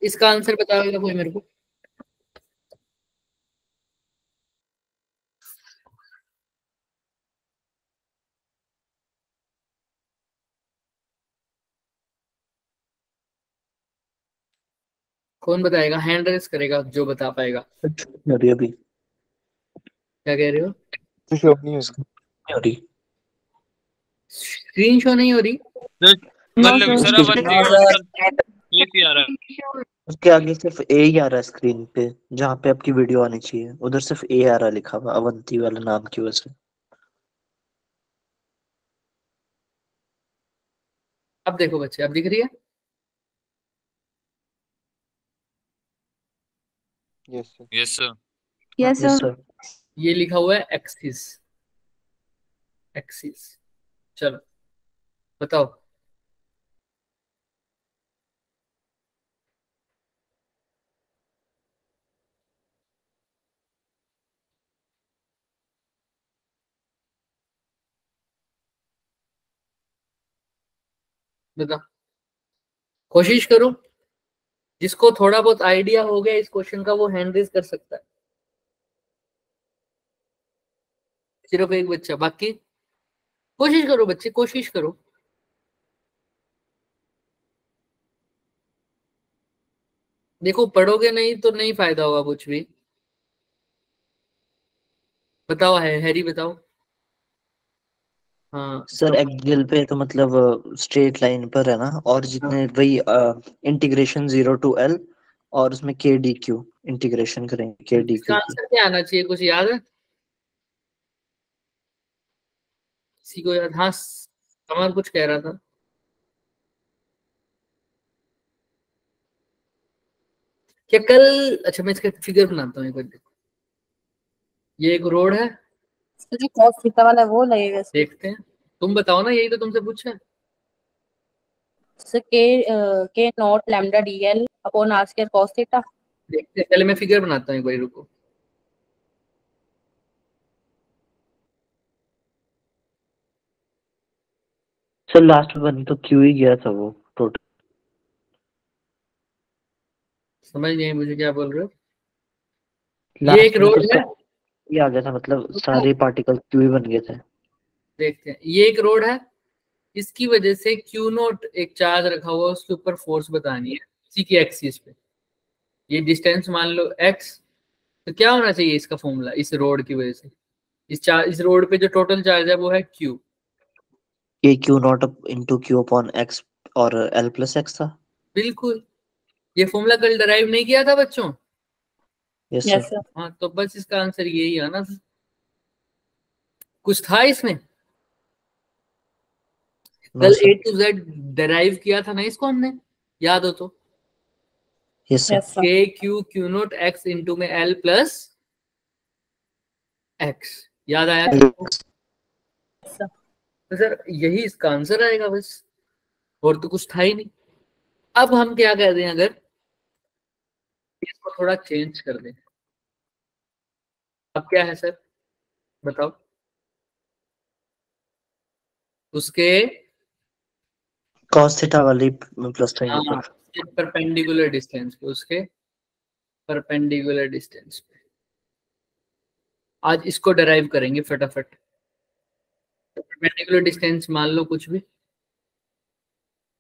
इसका आंसर बताओगे कोई मेरे को? कौन बताएगा? हैंड रेस करेगा जो बता पाएगा। अभी अभी क्या कह रहे हो? तो शो नहीं है उसका। नहीं हो रही। स्क्रीन शो नहीं हो रही? सर अवंती का आंसर एक ही आ रहा है। उसके आगे सिर्फ ए ही आ रहा है स्क्रीन पे, जहाँ पे आपकी वीडियो आनी चाहिए उधर सिर्फ ए आ रहा है लिखा हुआ अवंती वाले नाम की वजह से। अब देखो बच्चे, अब दिख रही है? Yes sir. Yes sir. Yes yes sir. Sir. ये लिखा हुआ है एक्सिस। एक्सिस। चलो बताओ। बताओ, कोशिश करो। जिसको थोड़ा बहुत आइडिया हो गया इस क्वेश्चन का वो हैंड रेज कर सकता है। सिर्फ एक बच्चा बाकी। कोशिश करो बच्चे, कोशिश करो। देखो पढ़ोगे नहीं तो नहीं फायदा होगा कुछ भी। बताओ है हैरी, बताओ। हाँ सर एक्सियल पे तो मतलब स्ट्रेट लाइन पर है ना, और जितने वही इंटीग्रेशन 0 to L, और उसमें के डी क्यू इंटीग्रेशन करेंगे के डी इसका क्यू की। आंसर क्या आना चाहिए, कुछ याद है किसी को? याद? हाँ कमल कुछ कह रहा था। क्या कल? अच्छा मैं इसका फिगर बनाता हूँ एक बार। देखो ये एक रोड है, जो कॉस थीटा वाला है वो लगेगा इसमें। देखते हैं। तुम बताओ ना, यही तो तुमसे पूछा है। Sir K naught lambda D L upon R square cos theta. देखते हैं, पहले मैं फिगर बनाता हूँ एक बार, रुको। सर लास्ट वन तो क्यू ही गया था वो टोटल। समझ नहीं मुझे क्या बोल रहे हो। ये लास्ट एक में तो रोड है। सब ये आ गया था, मतलब सारे पार्टिकल क्यू ही बन गए थे। देखते हैं, ये एक रोड है। इसकी वजह से क्यू नोट एक चार्ज रखा हुआ है, उसके ऊपर फोर्स बतानी है इसी की एक्सिस पे। ये डिस्टेंस मान लो एक्स। तो क्या होना चाहिए इसका फॉर्मूला इस रोड की वजह से? इस रोड पे जो टोटल चार्ज है वो है क्यू। ये Q not into Q upon x और एल प्लस एक्स था। बिल्कुल। ये फॉर्मूला कल डराइव नहीं किया था बच्चों? Yes yes sir. सर। हाँ तो बस इसका आंसर यही है ना। कुछ था इसमें? नो कल sir. A to Z derive किया था ना इसको हमने, याद हो तो। Yes sir. Yes sir. K q q note x into में एल प्लस एक्स। याद आया तुमको? तो सर यही इसका आंसर आएगा बस, और तो कुछ था ही नहीं। अब हम क्या कर दें, अगर इसको थोड़ा चेंज कर दें। अब क्या है सर, बताओ। उसके कॉस थीटा वाली प्लस साइन हाँ ऊपर। परपेंडिकुलर डिस्टेंस पे, उसके परपेंडिकुलर डिस्टेंस पे आज इसको डराइव करेंगे फटाफट। परपेंडिकुलर डिस्टेंस मान लो कुछ भी।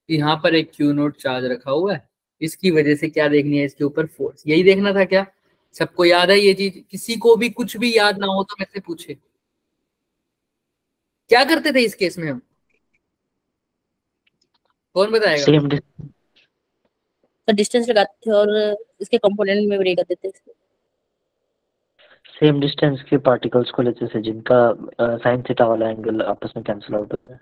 यहाँ पर एक क्यू नोट चार्ज रखा हुआ है, इसकी वजह से क्या देखनी है, इसके ऊपर फोर्स। यही देखना था क्या? सबको याद है ये चीज? किसी को भी कुछ भी याद ना हो तो मेरे से पूछे। क्या करते थे इस केस में हम? कौन बताएगा? सेम तो डिस्टेंस लगाते थे और इसके कंपोनेंट में ब्रेक कर देते थे। सेम डिस्टेंस के पार्टिकल्स को लेते थे जिनका साइन थीटा वाला एंगल आपस में कैंसिल आउट होता है।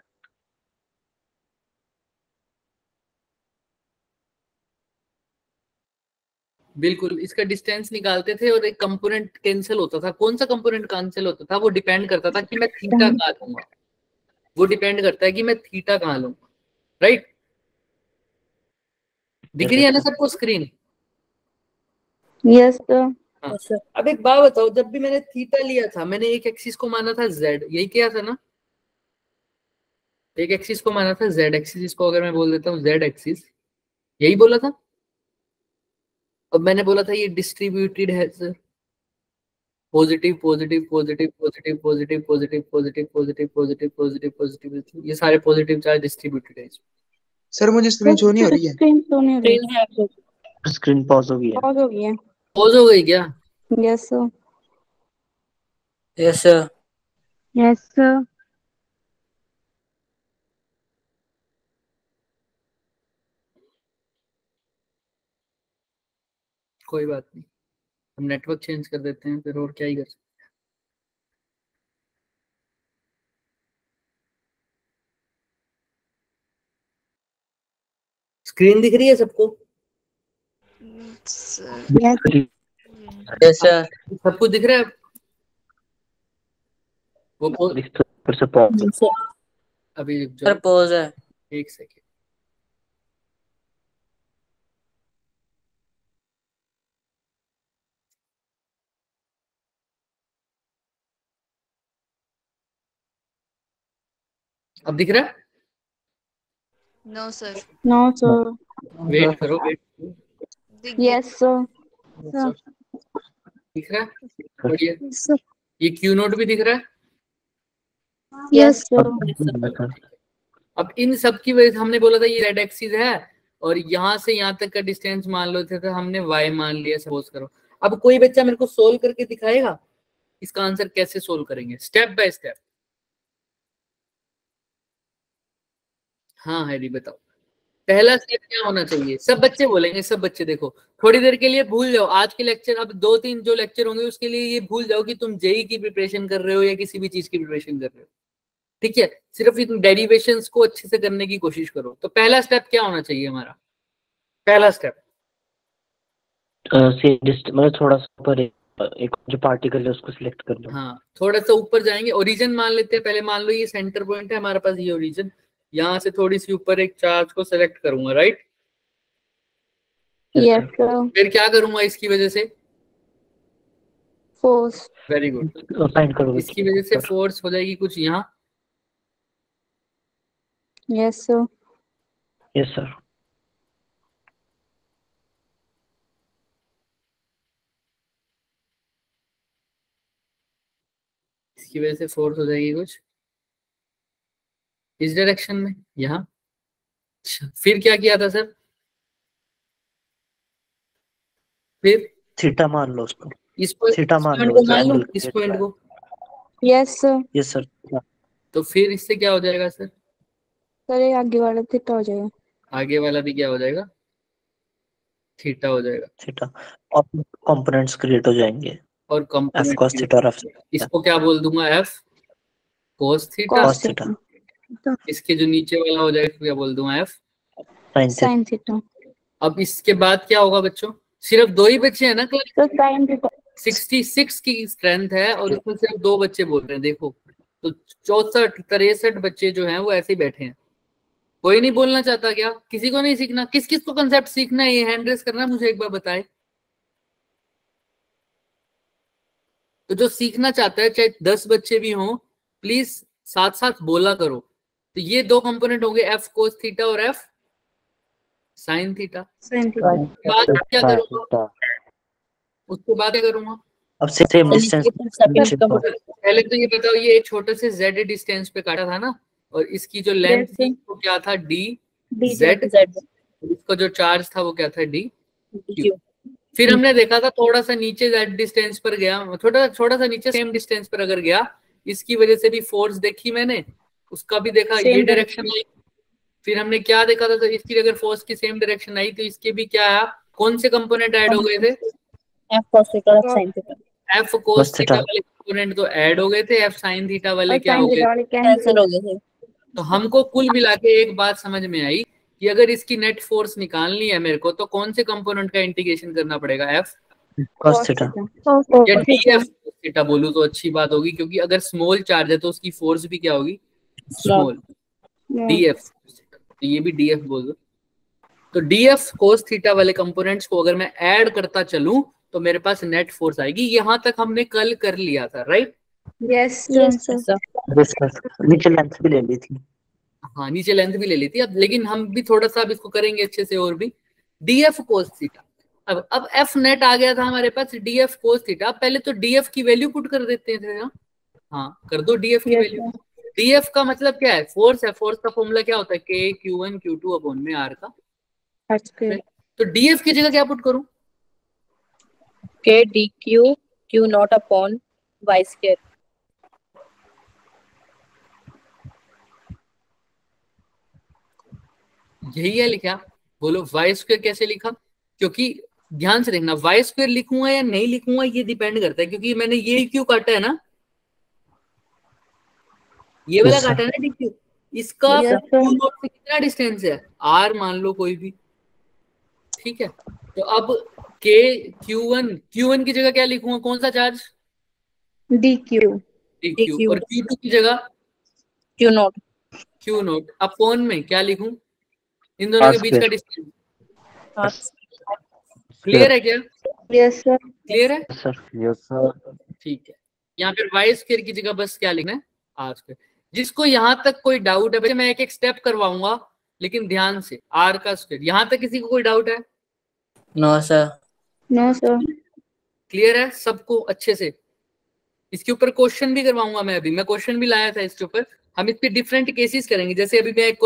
बिल्कुल, इसका डिस्टेंस निकालते थे और एक कंपोनेंट कैंसिल होता था। कौन सा कंपोनेंट कैंसिल होता था? वो डिपेंड करता था कि मैं थीटा कहाँ लूंगा। वो डिपेंड करता है कि मैं थीटा कहाँ लूंगा। राइट? दिख रही है ना सबको स्क्रीन? Yes sir. हाँ। Yes sir. अब एक बात बताओ, जब भी मैंने थीटा लिया था मैंने एक एक्सिस को माना था जेड, यही किया था ना? एक एक्सिस को माना था जेड एक्सिस, इसको अगर मैं बोल देता हूँ जेड एक्सिस, यही बोला था। अब मैंने बोला था ये डिस्ट्रीब्यूटेड है sir, positive positive positive positive positive positive positive positive positive positive positive, ये सारे पॉजिटिव चार्ज डिस्ट्रीब्यूटेड है। सर मुझे स्क्रीन शो नहीं हो रही है। स्क्रीन शो नहीं हो रही है। स्क्रीन पॉज हो गई है। पॉज हो गई है। पॉज हो गई क्या? Yes sir. Yes sir. Yes sir. कोई बात नहीं, हम नेटवर्क चेंज कर देते हैं फिर, और क्या ही कर सकते हैं। स्क्रीन दिख रही है सबको? Yes sir. सब कुछ दिख रहा है? वो फिर से पॉज। अभी सर पॉज है। एक सेकेंड। अब दिख रहा है? No sir. No sir. Wait करो, वेट। Yes sir. दिख रहा है? बढ़िया। ये क्यू नोट भी दिख रहा है? Yes sir. अब इन सब की वजह से हमने बोला था ये रेड एक्सिस है, और यहाँ से यहाँ तक का डिस्टेंस मान लो थे, तो हमने y मान लिया, सपोज करो। अब कोई बच्चा मेरे को सोल्व करके दिखाएगा इसका आंसर कैसे सोल्व करेंगे, स्टेप बाय स्टेप। हाँ हैरी बताओ, पहला स्टेप क्या होना चाहिए? सब बच्चे बोलेंगे, सब बच्चे देखो, थोड़ी देर के लिए भूल जाओ आज के लेक्चर, अब 2-3 जो लेक्चर होंगे उसके लिए ये भूल जाओ कि तुम जेई की प्रिपरेशन कर रहे हो या किसी भी चीज की प्रिपरेशन कर रहे हो, ठीक है? सिर्फ इन डेरिवेशंस को अच्छे से करने की कोशिश करो। तो पहला स्टेप क्या होना चाहिए हमारा? पहला स्टेप मतलब थोड़ा सा ऊपर एक जो पार्टिकल है उसको सिलेक्ट कर लो। हाँ, थोड़ा सा ऊपर जाएंगे, ओरिजिन मान लेते हैं पहले। मान लो ये सेंटर पॉइंट है हमारे पास, ये ओरिजिन, यहाँ से थोड़ी सी ऊपर एक चार्ज को सेलेक्ट करूंगा, राइट? Yes sir. फिर क्या करूंगा इसकी वजह से? फोर्स। Very good. फाइंड करो इसकी वजह से फोर्स हो जाएगी कुछ यहाँ। Yes sir. Yes sir. इसकी वजह से फोर्स हो जाएगी कुछ इस डायरेक्शन में, यहाँ। अच्छा, फिर क्या किया था सर? फिर थीटा मान लो उसको। इस पॉइंट थीटा मान को लो मान लो, एंगल इस पॉइंट को। Yes sir. Yes sir. तो फिर इससे क्या हो जाएगा सर? सर ये आगे वाला थीटा हो जाएगा। आगे वाला भी क्या हो जाएगा? थीटा हो जाएगा। थीटा। और कंपोनेंट्स क्रिएट हो जाएंगे, और एफ कंपोनेंट cos थीटा और एफ इसको क्या बोल दूंगा? F cos theta. cos theta. इसके जो नीचे वाला हो जाएगा क्या बोल दूंगा? F sine theta. अब इसके बाद क्या होगा बच्चों? सिर्फ 2 ही बच्चे हैं ना क्लास? तो साइन थीटा 66 की स्ट्रेंथ है और उसमें सिर्फ 2 बच्चे बोल रहे हैं, देखो। तो 64-63 बच्चे जो हैं वो ऐसे ही बैठे हैं। कोई नहीं बोलना चाहता क्या? किसी को नहीं सीखना? किस किस को कंसेप्ट सीखना है, ये हैंड रेस करना है, मुझे एक बार बताए। तो जो सीखना चाहता है, चाहे 10 बच्चे भी हों, प्लीज साथ साथ बोला करो। तो ये 2 कंपोनेंट होंगे, एफ कोस थीटा और एफ साइन थीटा। बाद क्या करूंगा? उसके बाद क्या करूंगा? अब सेम डिस्टेंस। पहले तो ये बताओ, ये एक छोटे से z डिस्टेंस पे काटा था ना, और इसकी जो लेंथ थी वो क्या था? D Z. इसका जो चार्ज था वो क्या था? D Q. फिर हमने देखा था थोड़ा सा नीचे z डिस्टेंस पर गया, थोड़ा सा नीचे सेम डिस्टेंस पर अगर गया, इसकी वजह से भी फोर्स देखी मैंने, उसका भी देखा, ये डायरेक्शन आई। फिर हमने क्या देखा था? तो इसकी अगर फोर्स की सेम डायरेक्शन आई तो इसके भी क्या आया? कौन से कंपोनेंट ऐड हो गए थे? एफ cos थीटा और sine theta. F cos theta वाले कंपोनेंट तो ऐड हो गए थे, एफ साइन थीटा वाले क्या हो गए? कैंसिल हो गए थे। तो हमको कुल मिला के एक बात समझ में आई कि अगर इसकी नेट फोर्स निकालनी है मेरे को, तो कौन से कंपोनेंट का इंटीग्रेशन करना पड़ेगा? एफ cos थीटा या डी एफ थीटा बोलूं तो अच्छी बात होगी, क्योंकि अगर स्मॉल चार्ज है तो उसकी फोर्स भी क्या होगी? स्मॉल। डी एफ, तो ये भी डी एफ बोल दो। तो डी एफ कोस थीटा वाले कंपोनेंट्स को अगर मैं ऐड करता चलूं तो मेरे पास नेट फोर्स आएगी। यहां तक हमने कल कर लिया था, राइट? Yes sir. नीचे लेंथ भी ले ली थी। हाँ, नीचे लेंथ भी ले ली थी। अब लेकिन हम भी थोड़ा सा अब इसको करेंगे अच्छे से और भी। डी एफ कोस थीटा, अब एफ नेट आ गया था हमारे पास df cos थीटा। पहले तो df की वैल्यू पुट कर देते थे ना। हाँ कर दो df की वैल्यू। df का मतलब क्या है? फोर्स है। फोर्स का फॉर्मूला क्या होता है? k q1 q2 अपॉन में r का। तो df की जगह क्या पुट करूं? k dq q not upon y square. यही है लिखा। बोलो y स्क्वायर कैसे लिखा? क्योंकि ध्यान से देखना, y स्क्वायर लिखूंगा या नहीं लिखूंगा ये डिपेंड करता है, क्योंकि मैंने ये क्यों काटा है ना, ये वाला काटा है ना dq। इसका q नॉट से कितना डिस्टेंस है? r मान लो कोई भी, ठीक है। तो अब k q1 की जगह क्या लिखूंगा? कौन सा चार्ज? dq dq। और q2 की जगह q नॉट अपॉन में क्या लिखूं? इन दोनों के बीच का डिस्टेंस। क्लियर है क्या? Yes sir. क्लियर है? Yes sir. ठीक है। यहाँ पे वाई स्क्वायर की जगह बस क्या लिखना है? R square. जिसको यहाँ तक कोई डाउट है, वैसे मैं एक एक स्टेप करवाऊंगा, लेकिन ध्यान से, आर का स्क्वायर। यहाँ तक किसी को कोई डाउट है? No sir. No sir. Clear है सबको अच्छे से? इसके ऊपर क्वेश्चन भी करवाऊंगा मैं। अभी मैं क्वेश्चन भी लाया था इसके ऊपर। हम इस पे डिफरेंट केसेस करेंगे। जैसे अभी मैं एक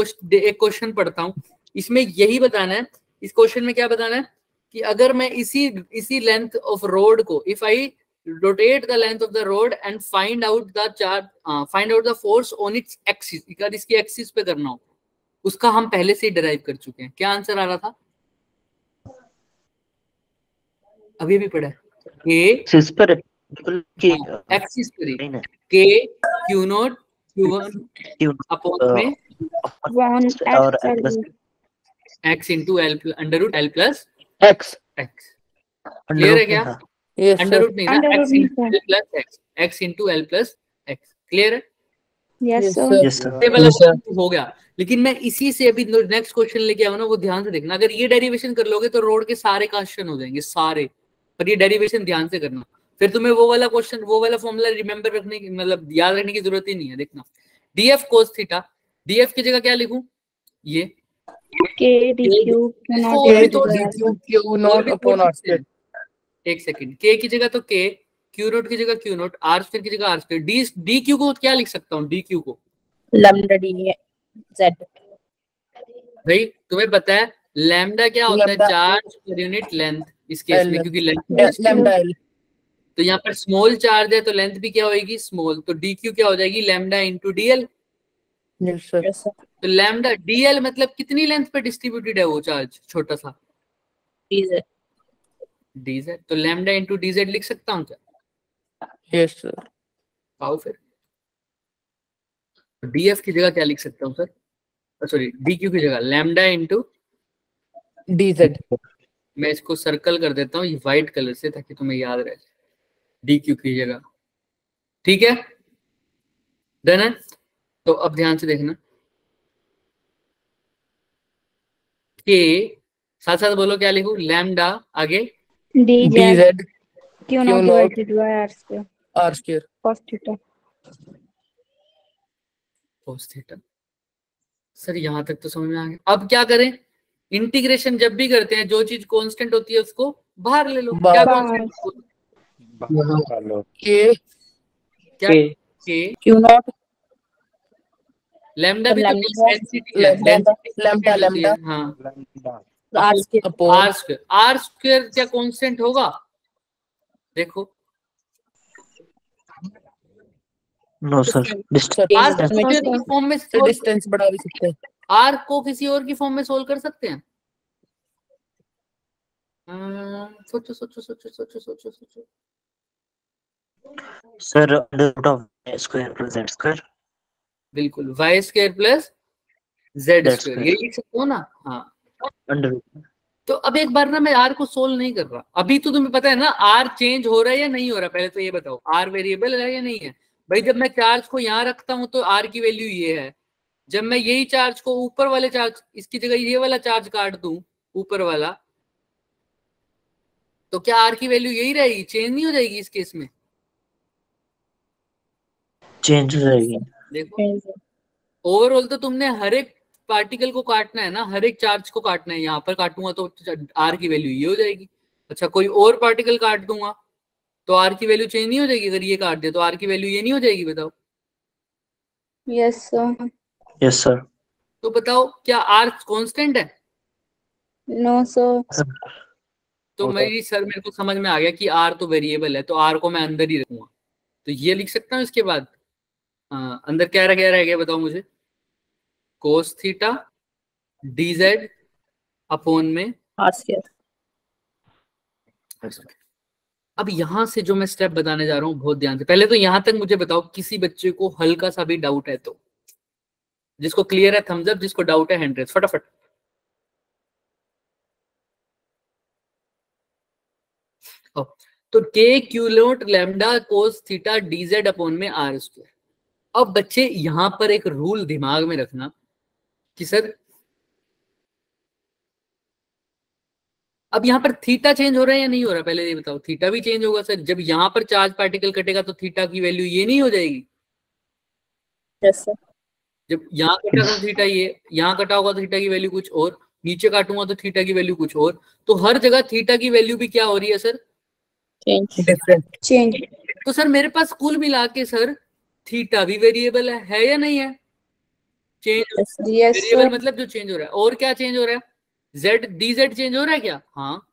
क्वेश्चन पढ़ता हूँ, इसमें यही बताना है। इस क्वेश्चन में क्या बताना है कि अगर मैं इसी लेंथ ऑफ रोड को, if I rotate the length of the road and find out the force on its axis, अगर इसकी एक्सिस पे करना हो, उसका हम पहले से ही डिराइव कर चुके हैं। क्या आंसर आ रहा था? अभी भी पढ़ा है। एक्सिस पर एक्सिस पर k q not q1 upon में और x into l under root l plus x. Clear है क्या? अंडर रूट नहीं ना, x into l plus x into l plus x. Clear है? Yes sir. ये वाला हो गया। लेकिन मैं इसी से अभी नेक्स्ट क्वेश्चन लेके आऊँ ना, वो ध्यान से देखना। अगर ये डेरिवेशन कर लोगे तो रोड के सारे क्वेश्चन हो जाएंगे सारे, पर ये डेरिवेशन ध्यान से करना। फिर तुम्हें वो वाला क्वेश्चन, वो वाला फॉर्मूला रिमेंबर रखने की, मतलब याद रखने की जरूरत ही नहीं है। देखना, df cos थीटा, df की जगह क्या लिखूं? ये k dq not upon r square. एक सेकंड, k की जगह तो k, q नॉट की जगह q नॉट, r स्क्वायर की जगह r स्क्वायर। dq को क्या लिख सकता हूँ? dq को लैम्डा dz। भाई तुम्हें पता है लैम्डा क्या होता है? Charge per unit length. इस केस में क्योंकि लैम्डा, तो यहाँ पर स्मॉल चार्ज है तो लेंथ भी क्या होगी? स्मॉल। तो dq क्या हो जाएगी? Lambda into dl। तो लैम्डा dl मतलब कितनी लेंथ पे डिस्ट्रीब्यूटेड है वो चार्ज? छोटा सा dz। तो लैम्डा इंटू dz लिख सकता हूँ क्या? Yes sir. आओ फिर, df की जगह क्या लिख सकता हूँ सर? सॉरी, dq की जगह लैम्डा इंटू dz। मैं इसको सर्कल कर देता हूँ ये व्हाइट कलर से, ताकि तुम्हें याद रहे। dq की जगह, ठीक है, डन है। तो अब ध्यान से देखना, के साथ साथ बोलो क्या लिखूं? लैम्डा आगे dz q not divided by r square cos theta. cos theta. Sir यहाँ तक तो समझ में आ गया। अब क्या करें? इंटीग्रेशन जब भी करते हैं, जो चीज कांस्टेंट होती है उसको बाहर ले लो। क्या कांस्टेंट? क्या q नॉट लैम्डा भी तो डेंसिटी है। लैम्डा हाँ, r स्क्वायर। आर स्क्वायर क्या कांस्टेंट होगा? देखो नो सर, आर स्क्वायर की फॉर्म में डिस्टेंस बढ़ा भी सकते हैं। आर को किसी और की फॉर्म में सोल्व कर सकते हैं। सोचो सोचो सोचो सोचो सोचो सोचो। Sir under root of y square plus z square. बिल्कुल, y square plus z square, ये लिख सकते हो ना? हाँ, अंडर रूट। तो अब एक बार ना मैं आर को सोल्व नहीं कर रहा। अभी तो तुम्हें पता है ना आर चेंज हो रहा है या नहीं हो रहा? पहले तो ये बताओ, आर वेरिएबल है या नहीं है? भाई जब मैं चार्ज को यहाँ रखता हूँ तो आर की वैल्यू ये है। जब मैं यही चार्ज को ऊपर वाले चार्ज, इसकी जगह ये वाला चार्ज काट दूं, ऊपर वाला, तो क्या आर की वैल्यू यही रहेगी? चेंज नहीं हो जाएगी इस केस में? चेंज हो जाएगी। देखो, ओवरऑल तो तुमने हर एक पार्टिकल को काटना है ना, हर एक चार्ज को काटना है। यहाँ पर काटूंगा तो आर की वैल्यू ये हो जाएगी। अच्छा, कोई और पार्टिकल काट दूंगा तो आर की वैल्यू चेंज नहीं हो जाएगी? अगर ये काट दे तो आर की वैल्यू ये नहीं हो जाएगी? बताओ। Yes sir. Yes sir. तो बताओ क्या आर कांस्टेंट है? No sir. तो मेरे को समझ में आ गया कि आर तो वेरिएबल है, तो आर को मैं अंदर ही रखूंगा। तो ये लिख सकता हूँ इसके बाद। अंदर क्या रह गया बताओ मुझे। कोस थीटा dz अपॉन में आर स्क्वायर। अब यहां से जो मैं स्टेप बताने जा रहा हूं बहुत ध्यान से, पहले तो यहां तक मुझे बताओ किसी बच्चे को हल्का सा भी डाउट है तो? जिसको क्लियर है थम्स अप, जिसको डाउट है हैंड रेज फटाफट। तो k Q naught lambda cos theta dz upon में आर स्क्वायर। अब बच्चे यहां पर एक रूल दिमाग में रखना कि सर अब यहाँ पर थीटा चेंज हो रहा है या नहीं हो रहा? पहले ये बताओ। थीटा भी चेंज होगा सर। जब यहाँ पर चार्ज पार्टिकल कटेगा तो थीटा की वैल्यू ये नहीं हो जाएगी? Yes sir. जब यहाँ कटा तो थीटा ये, यहाँ कटा होगा तो थीटा की वैल्यू कुछ और, नीचे काटूंगा तो थीटा की वैल्यू कुछ और। तो हर जगह थीटा की वैल्यू भी क्या हो रही है सर? चेंज। तो सर मेरे पास कुल मिला के सर थीटा भी वेरिएबल है या नहीं है? चेंज वेरिएबल मतलब जो चेंज हो रहा है। और क्या चेंज हो रहा है? जेड dz चेंज हो रहा है क्या? हाँ,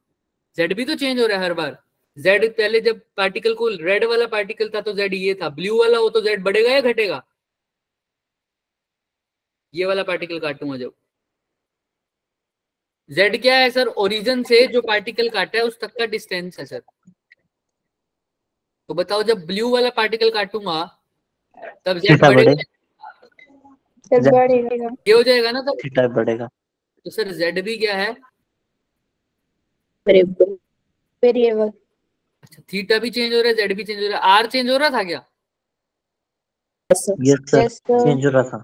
जेड भी तो चेंज हो रहा है हर बार। जेड पहले जब पार्टिकल को, रेड वाला पार्टिकल था तो जेड ये था, ब्लू वाला हो तो जेड बढ़ेगा या घटेगा? ये वाला पार्टिकल काटूंगा जब, जेड क्या है सर? ओरिजिन से जो पार्टिकल काटा है उस तक का डिस्टेंस है सर। तो बताओ जब ब्लू वाला पार्टिकल काटूंगा तब जेड बढ़ेगा, ये हो जाएगा ना, तब थीटा बढ़ेगा। तो सर जेड भी क्या है? वेरिएबल। अच्छा, थीटा भी चेंज हो रहा है, जेड भी चेंज हो रहा है, आर चेंज हो रहा था क्या? यस सर, चेंज हो रहा था।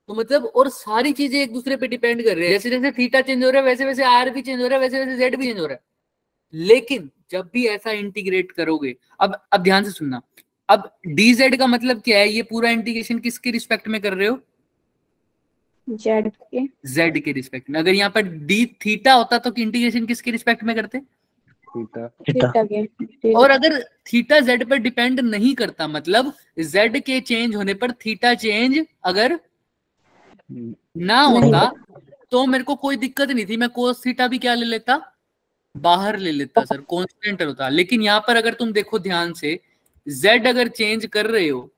तो मतलब और सारी चीजें एक दूसरे पे डिपेंड कर रही है। जैसे जैसे थीटा चेंज हो रहा है वैसे वैसे आर भी चेंज हो रहा है, वैसे वैसे जेड भी चेंज हो रहा है। लेकिन जब भी ऐसा इंटीग्रेट करोगे, अब ध्यान से सुनना, अब dz का मतलब क्या है? ये पूरा इंटीग्रेशन किसके रिस्पेक्ट में कर रहे हो? जेड के। z के रिस्पेक्ट में। अगर यहाँ पर d थीटा होता तो इंटीग्रेशन किसके रिस्पेक्ट में करते? थीटा के। और अगर थीटा z पर डिपेंड नहीं करता, मतलब z के चेंज होने पर थीटा चेंज अगर ना होता तो मेरे को कोई दिक्कत नहीं थी, मैं कोस थीटा भी क्या ले लेता? बाहर ले लेता सर, कांस्टेंट होता। लेकिन यहाँ पर अगर तुम देखो ध्यान से, z अगर चेंज कर रहे हो,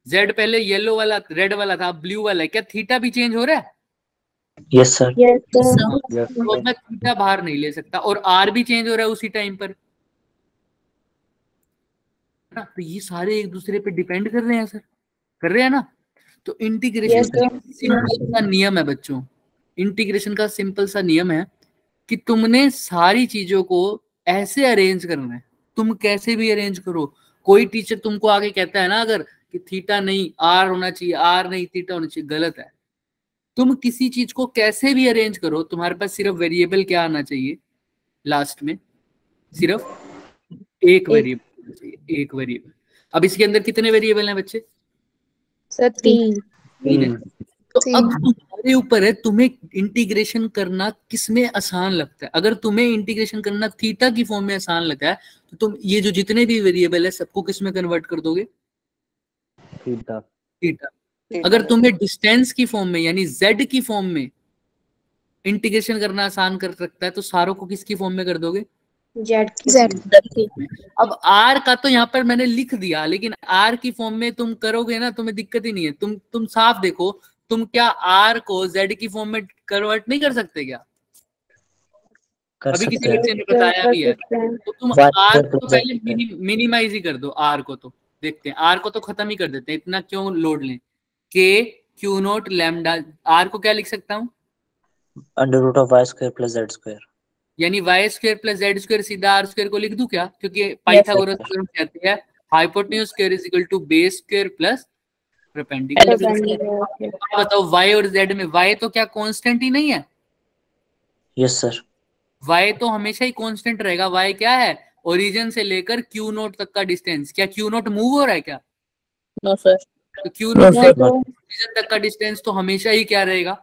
z पहले येलो वाला रेड वाला था, ब्लू वाला है, क्या थीटा भी चेंज हो रहा है? Yes sir. तो मैं थीटा बाहर नहीं ले सकता, और आर भी चेंज हो रहा है उसी टाइम पर। तो ये सारे एक दूसरे पे डिपेंड कर रहे हैं सर, कर रहे हैं ना? तो इंटीग्रेशन का सिंपल सा नियम है बच्चों, इंटीग्रेशन का सिंपल सा नियम है कि तुमने सारी चीजों को ऐसे अरेंज करना है। तुम कैसे भी अरेंज करो, कोई टीचर तुमको आगे कहता है ना अगर कि थीटा नहीं आर होना चाहिए, आर नहीं थीटा होना चाहिए, गलत है। तुम किसी चीज को कैसे भी अरेंज करो, तुम्हारे पास सिर्फ वेरिएबल क्या आना चाहिए लास्ट में? सिर्फ एक वेरिएबल चाहिए, एक वेरिएबल। अब इसके अंदर कितने वेरिएबल हैं बच्चे? सर 3। तो अब तुम्हारे ऊपर है तुम्हें इंटीग्रेशन करना किसमें आसान लगता है। अगर तुम्हें इंटीग्रेशन करना थीटा की फॉर्म में आसान लगता है तो तुम ये जो जितने भी वेरिएबल है सबको किस में कन्वर्ट कर दोगे? थीटा। अगर तुम्हें डिस्टेंस की फॉर्म में यानी z की फॉर्म में इंटीग्रेशन करना आसान कर सकता है तो सारों को किसकी फॉर्म में कर दोगे? जेड। अब आर का तो यहाँ पर मैंने लिख दिया, लेकिन आर की फॉर्म में तुम करोगे ना, तुम्हें दिक्कत ही नहीं है। तुम साफ देखो, तुम क्या आर को जेड की फॉर्म में कन्वर्ट नहीं कर सकते क्या? अभी किसी बच्चे ने बताया भी है। तो तुम आर को पहले मिनिमाइज ही कर दो, आर को तो देखते हैं, आर को तो खत्म ही कर देते हैं, इतना क्यों लोड लें। के क्यू नॉट लैम्डा, आर को क्या लिख सकता हूँ? Under root of y square plus Z square, यानी y square plus Z square सीधा आर स्क्वायर को लिख दूं क्या? क्योंकि पाइथागोरस थ्योरम कहती है hypotenuse square is equal to base square plus perpendicular. बताओ y और z में, y तो क्या कांस्टेंट ही नहीं है? Yes sir. y तो हमेशा ही कांस्टेंट रहेगा। y क्या है? ओरिजिन से लेकर q नोट तक का डिस्टेंस। क्या q नोट मूव हो रहा है क्या? No sir. तो q नोट से ओरिजिन तक का डिस्टेंस तो हमेशा ही क्या रहेगा?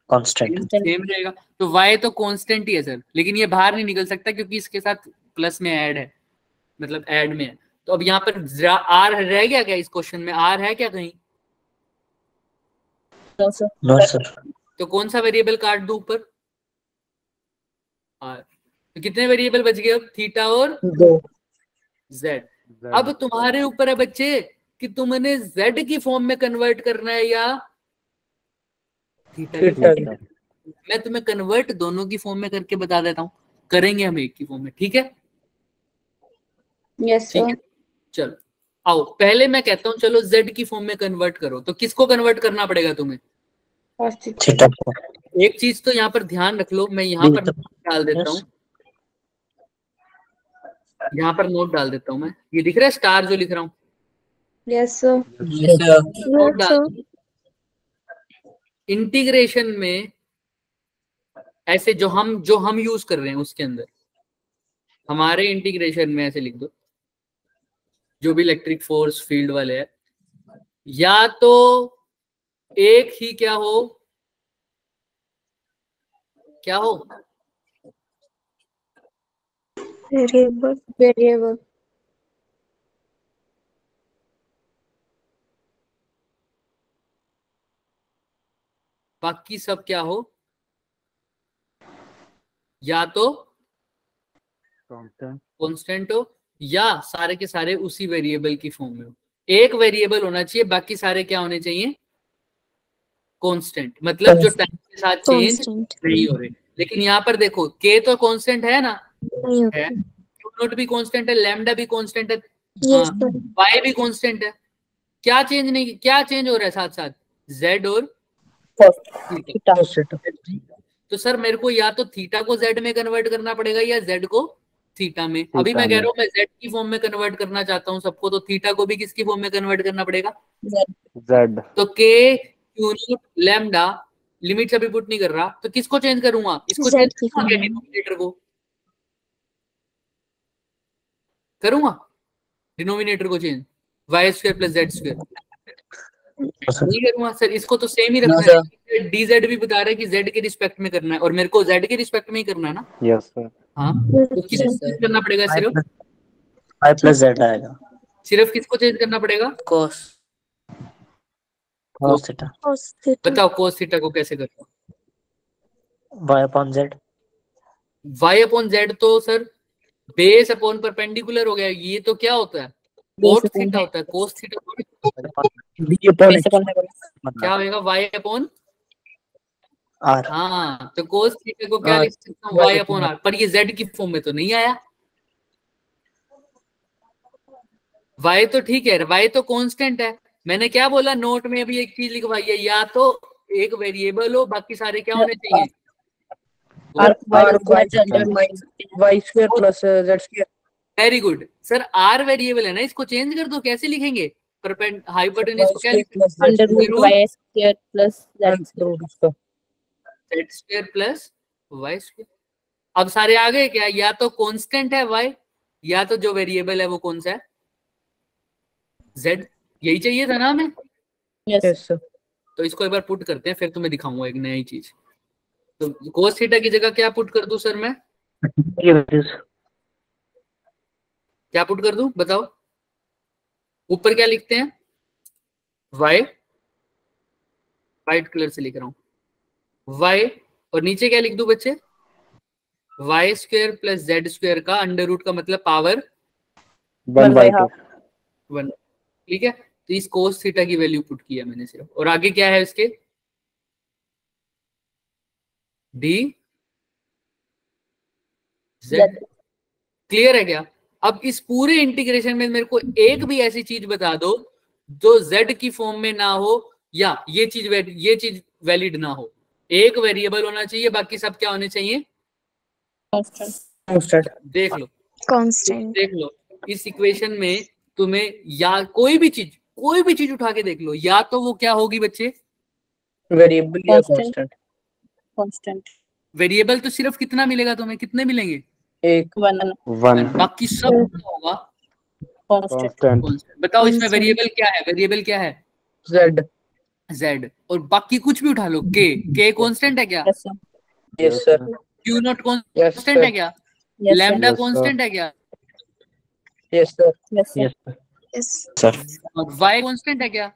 कांस्टेंट। सेम रहेगा। तो y तो कांस्टेंट ही है सर, लेकिन ये बाहर नहीं निकल सकता क्योंकि इसके साथ प्लस में ऐड है, मतलब ऐड में है। तो अब यहाँ पर r रह गया क्या? इस क्वेश्चन में r है क्या कहीं? No sir. तो कौन सा वेरिएबल काट दूं ऊपर? r। तो कितने वेरिएबल बच गए अब? थीटा और z। अब तुम्हारे ऊपर है बच्चे कि तुमने z की फॉर्म में कन्वर्ट करना है या थीटा की। मैं तुम्हें कन्वर्ट दोनों की फॉर्म में करके बता देता हूँ, करेंगे हम एक की फॉर्म में, ठीक है? यस ठीक है, चलो आओ पहले मैं कहता हूँ चलो z की फॉर्म में कन्वर्ट करो। तो किसको कन्वर्ट करना पड़ेगा तुम्हें? थीटा को। एक चीज तो यहाँ पर ध्यान रख लो, मैं यहाँ पर नोट डाल देता हूँ, यहाँ पर नोट डाल देता हूँ मैं। ये दिख रहा है स्टार जो लिख रहा हूँ? Yes sir. नोट डाल। इंटीग्रेशन में ऐसे जो हम यूज कर रहे हैं उसके अंदर, हमारे इंटीग्रेशन में ऐसे लिख दो, जो भी इलेक्ट्रिक फोर्स फील्ड वाले है, या तो एक ही क्या हो, क्या हो? वेरिएबल। बाकी सब क्या हो? या तो कांस्टेंट हो या सारे के सारे उसी वेरिएबल की फॉर्म में हो। एक वेरिएबल होना चाहिए, बाकी सारे क्या होने चाहिए? कांस्टेंट, मतलब जो टाइम के साथ चेंज नहीं हो रहे। लेकिन यहाँ पर देखो k तो कांस्टेंट है ना, है, q नॉट भी कांस्टेंट है, लैम्डा भी कांस्टेंट है, y भी कांस्टेंट है। क्या चेंज नहीं, क्या चेंज हो रहा है साथ साथ? z और थीटा। तो सर मेरे को या तो थीटा को z में कन्वर्ट करना पड़ेगा या z को थीटा में। अभी मैं कह रहा हूँ मैं z की फॉर्म में कन्वर्ट करना चाहता हूँ सबको, तो थीटा को भी किसकी फॉर्म में कन्वर्ट करना पड़ेगा? z। तो k q not lambda, limit अभी पुट नहीं कर रहा, तो किसको चेंज करूंगा? इसको चेंज करूंगा, डिनोमिनेटर को करूंगा, डिनोमिनेटर को change, y square plus z square नहीं करूंगा सर। इसको तो सेम ही रखना है। dz भी बता रहा है कि z के रिस्पेक्ट में करना है और मेरे को z के रिस्पेक्ट में ही करना है ना। Yes sir. हाँ, तो किसको चेंज करना पड़ेगा? सिर्फ y प्लस z आएगा। सिर्फ किसको चेंज करना पड़ेगा? cos theta. बताओ cos थीटा को कैसे करते हो? y upon z। y upon z तो सर बेस अपॉन परपेंडिकुलर हो गया। ये तो क्या होता है? cos थीटा होता है। cos थीटा क्या होगा? y upon r। हाँ, तो cos थीटा को क्या लिख सकता हूँ? y upon r। पर ये z की फॉर्म में तो नहीं आया। y तो ठीक है, y तो कांस्टेंट है। मैंने क्या बोला नोट में? अभी एक चीज लिखवाई है, या तो एक वेरिएबल हो, बाकी सारे क्या होने चाहिए? y square plus z square. Very good sir, r variable है ना, इसको चेंज कर दो। कैसे लिखेंगे? हाइपोटेन्यूज को क्या लिखेंगे? y square plus z square plus y square. अब सारे आ गए क्या? या तो कांस्टेंट है y, या तो जो वेरिएबल है वो कौन सा है? z। यही चाहिए था ना हमें? Yes sir. तो इसको एक बार पुट करते हैं, फिर तुम्हें दिखाऊंगा एक नई चीज। तो cos थीटा की जगह क्या पुट कर दूं सर मैं? क्या पुट कर दूं बताओ? ऊपर क्या लिखते हैं? y, वाइट कलर से लिख रहा हूं y, और नीचे क्या लिख दूं बच्चे? y square plus z square का अंडर रूट का मतलब पावर 1/2। ठीक है, तो इस cos थीटा की वैल्यू पुट किया मैंने सिर्फ, और आगे क्या है इसके? d z। क्लियर है क्या? अब इस पूरे इंटीग्रेशन में मेरे को एक भी ऐसी चीज बता दो जो z की फॉर्म में ना हो, या ये चीज वैलिड ना हो। एक वेरिएबल होना चाहिए, बाकी सब क्या होने चाहिए? कांस्टेंट। देख लो, कांस्टेंट। देख लो इस इक्वेशन में तुम्हें या कोई भी चीज उठा के देख लो, या तो वो क्या होगी बच्चे? वेरिएबल या कांस्टेंट। वेरिएबल तो सिर्फ कितना मिलेगा तुम्हें? कितने मिलेंगे? एक 1। बाकी सब क्या होगा? कांस्टेंट। बताओ इसमें वेरिएबल क्या है? वेरिएबल क्या है? z। z और बाकी कुछ भी उठा लो k कांस्टेंट है क्या? Yes sir, yes sir, q not Yes, constant sir. है क्या? Yes lambda Yes, sir. Constant है क्या? Yes, sir. Sir, yes sir, Yes, sir. Yes. Sir, और y कांस्टेंट है क्या?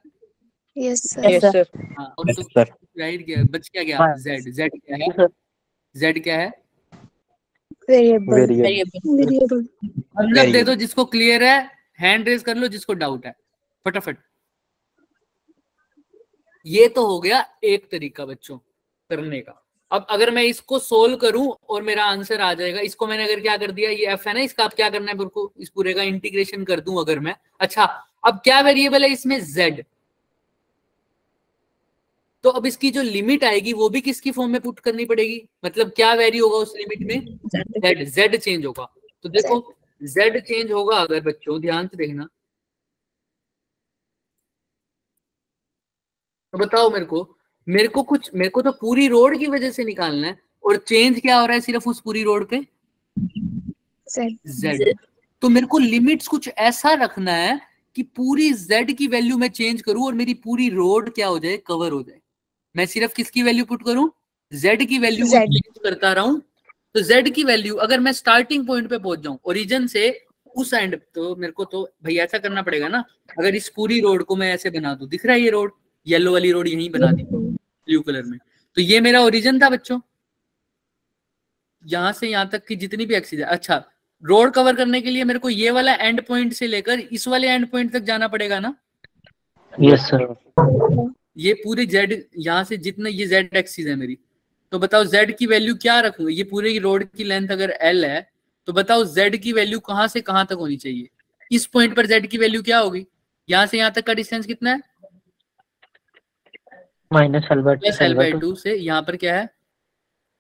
Yes, sir. Yes Yes, sir, sir. हाँ, और तो सर, राइट क्या बच क्या गया? z क्या है? z क्या है? Variable. Variable. Variable, Variable. मतलब दे दो जिसको क्लियर है, हैंड रेज कर लो जिसको डाउट है फटाफट। ये तो हो गया एक तरीका बच्चों करने का। अब अगर मैं इसको सोल्व करूं और मेरा आंसर आ जाएगा, इसको मैंने अगर क्या कर दिया, ये एफ है ना, इसका आप क्या करना है, बिल्कुल इस पूरे का इंटीग्रेशन कर दूं अगर मैं। अच्छा, अब क्या वेरिएबल है इसमें? z। तो अब इसकी जो लिमिट आएगी वो भी किसकी फॉर्म में पुट करनी पड़ेगी? मतलब क्या वैरी होगा उस लिमिट में? z चेंज होगा। तो देखो z चेंज होगा अगर बच्चों, ध्यान से देखना, तो बताओ मेरे को तो पूरी रोड की वजह से निकालना है, और चेंज क्या हो रहा है सिर्फ उस पूरी रोड पे? Z. z। तो मेरे को लिमिट्स कुछ ऐसा रखना है कि पूरी z की वैल्यू मैं चेंज करूं और मेरी पूरी रोड क्या हो जाए? कवर हो जाए। मैं सिर्फ किसकी वैल्यू पुट करूं? z की वैल्यू Z. चेंज करता रहूं। तो z की वैल्यू अगर मैं स्टार्टिंग पॉइंट पे पहुंच जाऊं ओरिजिन से उस एंड, तो मेरे को तो भाई ऐसा करना पड़ेगा ना। अगर इस पूरी रोड को मैं ऐसे बना दूं, दिख रहा है ये रोड, येलो वाली रोड यहीं बना दी ब्लू कलर में, तो ये मेरा ओरिजिन था बच्चों। यहां से यहां तक की जितनी भी एक्सिस है, अच्छा रोड कवर करने के लिए मेरे को ये वाला एंड पॉइंट से लेकर इस वाले एंड पॉइंट तक जाना पड़ेगा ना। यस सर, ये पूरे z, यहां से जितने ये z एक्सिस है मेरी, तो बताओ z की वैल्यू क्या रखूंगा? ये पूरे रोड की लेंथ अगर l है, तो बताओ z की वैल्यू कहां से कहां तक होनी चाहिए? इस पॉइंट पर z की वैल्यू क्या होगी? यहां से यहां तक का डिस्टेंस कितना है? माइनस -l/2 से यहाँ पर क्या है?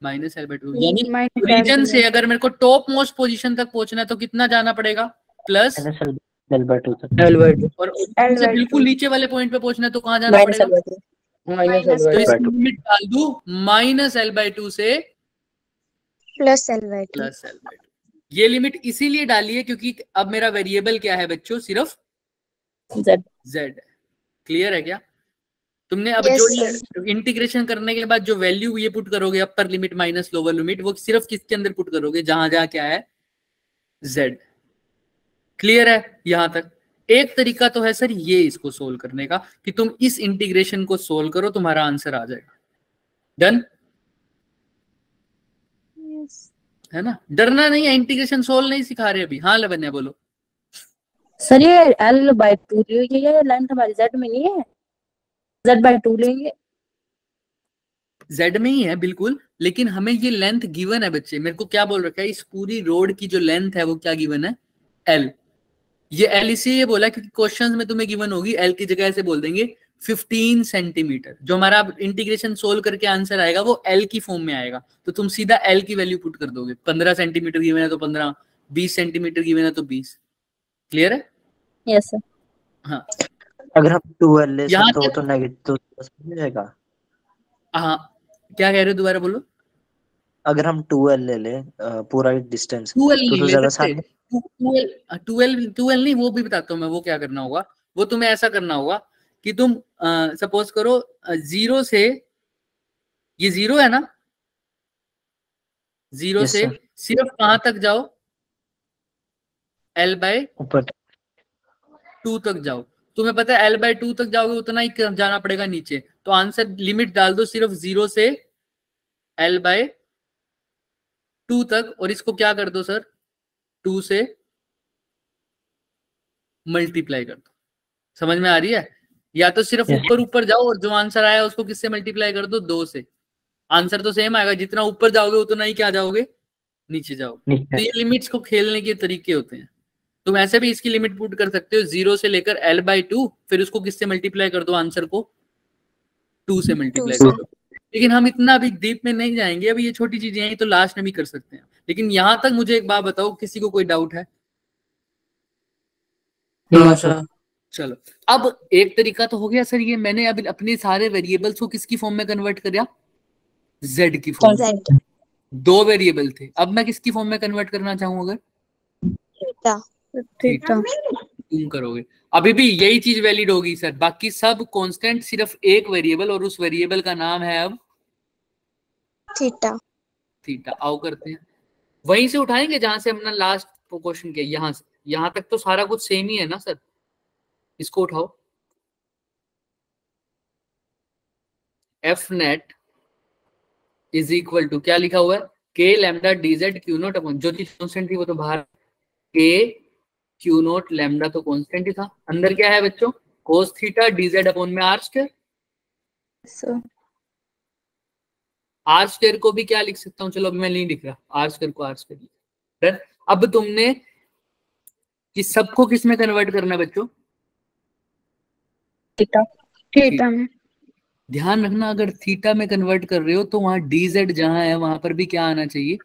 -l/2। यानी ओरिजिन से अगर मेरे को टॉप मोस्ट पोजीशन तक पहुंचना है तो कितना जाना पड़ेगा? प्लस L/2 तक। L/2. और ओरिजिन से बिल्कुल नीचे वाले पॉइंट पे पहुंचना है तो कहाँ जाना माइनस पड़ेगा? एल/2, Minus Minus तो L/2. इसकी लिमिट डाल दूं -l/2 से Plus L/2. +l/2। ये लिमिट इसीलिए डाली है क्योंकि अब मेरा वेरिएबल क्या है बच्चों? सिर्फ जेड, z। क्लियर है क्या? तुमने अब Yes, जो sir. ये इंटीग्रेशन करने के बाद जो वैल्यू ये पुट करोगे, upper limit minus lower limit, वो सिर्फ किसके अंदर पुट करोगे? जहां जहां क्या है? z। क्लियर है यहां तक? एक तरीका तो है सर ये इसको सोल्व करने का कि तुम इस इंटीग्रेशन को सोल्व करो, तुम्हारा आंसर आ जाएगा। Done Yes. है ना? डरना नहीं है, इंटीग्रेशन सोल्व नहीं सिखा रहे अभी। हाँ लवन्या बोलो। सर ये l/2 दी हुई है, लेंथ हमारी z में नहीं है, z/2 लेंगे। z में ही है बिल्कुल, लेकिन हमें ये लेंथ गिवन है बच्चे। मेरे को क्या बोल रखा है? इस पूरी रोड की जो लेंथ है वो क्या गिवन है? l। ये l इसलिए बोला क्योंकि क्वेश्चंस में तुम्हें गिवन होगी, l की जगह ऐसे बोल देंगे 15 सेंटीमीटर। जो हमारा इंटीग्रेशन सोल्व करके आंसर आएगा वो l की फॉर्म में आएगा, तो तुम सीधा l की वैल्यू पुट कर दोगे। 15 सेंटीमीटर गिवन है तो 15, 20 सेंटीमीटर गिवन है तो 20। क्लियर है? यस सर, हाँ, अगर हम 2L ले यहाँ तो तक- नेगेटिव हो जाएगा। हाँ क्या कह रहे हो? दोबारा बोलो। अगर हम 2L ले ले पूरा डिस्टेंस 2L तो नहीं ले ज्यादा सकते। आसानी। 12 नहीं, वो भी बताता हूँ मैं वो क्या करना होगा। वो तुम्हें ऐसा करना होगा कि तुम सपोज करो 0 से, ये 0 है ना, 0 Yes, से sir. सिर्फ कहां तक जाओ? l/2 ऊपर तक जाओ। तुम्हें पता है l/2 तक जाओगे उतना ही जाना पड़ेगा नीचे, तो आंसर लिमिट डाल दो सिर्फ 0 से l/2 तक, और इसको क्या कर दो सर? 2 से मल्टीप्लाई कर दो। समझ में आ रही है? या तो सिर्फ Yes. ऊपर ऊपर जाओ और जो आंसर आया उसको किससे मल्टीप्लाई कर दो? 2 से। आंसर तो सेम आएगा, जितना ऊपर जाओगे उतना ही क्या जाओगे? नीचे जाओगे। तो ये लिमिट्स को खेलने के तरीके होते हैं। तुम ऐसे भी इसकी लिमिट पुट कर सकते हो 0 से लेकर l/2, फिर उसको किससे मल्टीप्लाई कर दो? आंसर को 2 से मल्टीप्लाई 2 कर दो। लेकिन हम इतना अभी डीप में नहीं जाएंगे, अभी ये छोटी चीजें हैं तो लास्ट में भी कर सकते हैं। लेकिन यहां तक मुझे एक बात बताओ, किसी को कोई डाउट है? No sir. चलो, अब एक तरीका तो हो गया सर, ये मैंने अब अपने सारे वेरिएबल्स को किसकी फॉर्म में कन्वर्ट किया? z की फॉर्म में। Z. 2 वेरिएबल थे, अब मैं किसकी फॉर्म में कन्वर्ट करना चाहूँ अगर? Theta. थीटा। तुम करोगे। अभी भी यही चीज वैलिड होगी सर, बाकी सब कांस्टेंट, सिर्फ एक वेरिएबल, और उस वेरिएबल का नाम है अब थीटा। थीटा। आओ करते हैं, वहीं से उठाएंगे जहां से हमने लास्ट क्वेश्चन किया, यहां से यहां तक तो सारा कुछ सेम ही है ना सर। इसको उठाओ, F net is equal to क्या लिखा हुआ है, k lambda d z q naught upon, जो चीज कॉन्स्टेंट थी वो तो बाहर, के क्यू नोट लैम्डा तो कॉन्स्टेंट ही था, अंदर क्या है बच्चों, cos theta d z upon में r square. Sir r square को भी क्या लिख सकता हूँ, चलो अभी मैं नहीं लिख रहा, आर स्क्वायर को आर स्क्वायर। अब तुमने कि सबको किस में कन्वर्ट करना है बच्चों, थीटा। थीटा में। ध्यान रखना, अगर थीटा में कन्वर्ट कर रहे हो तो वहां डी जेड जहां है वहां पर भी क्या आना चाहिए,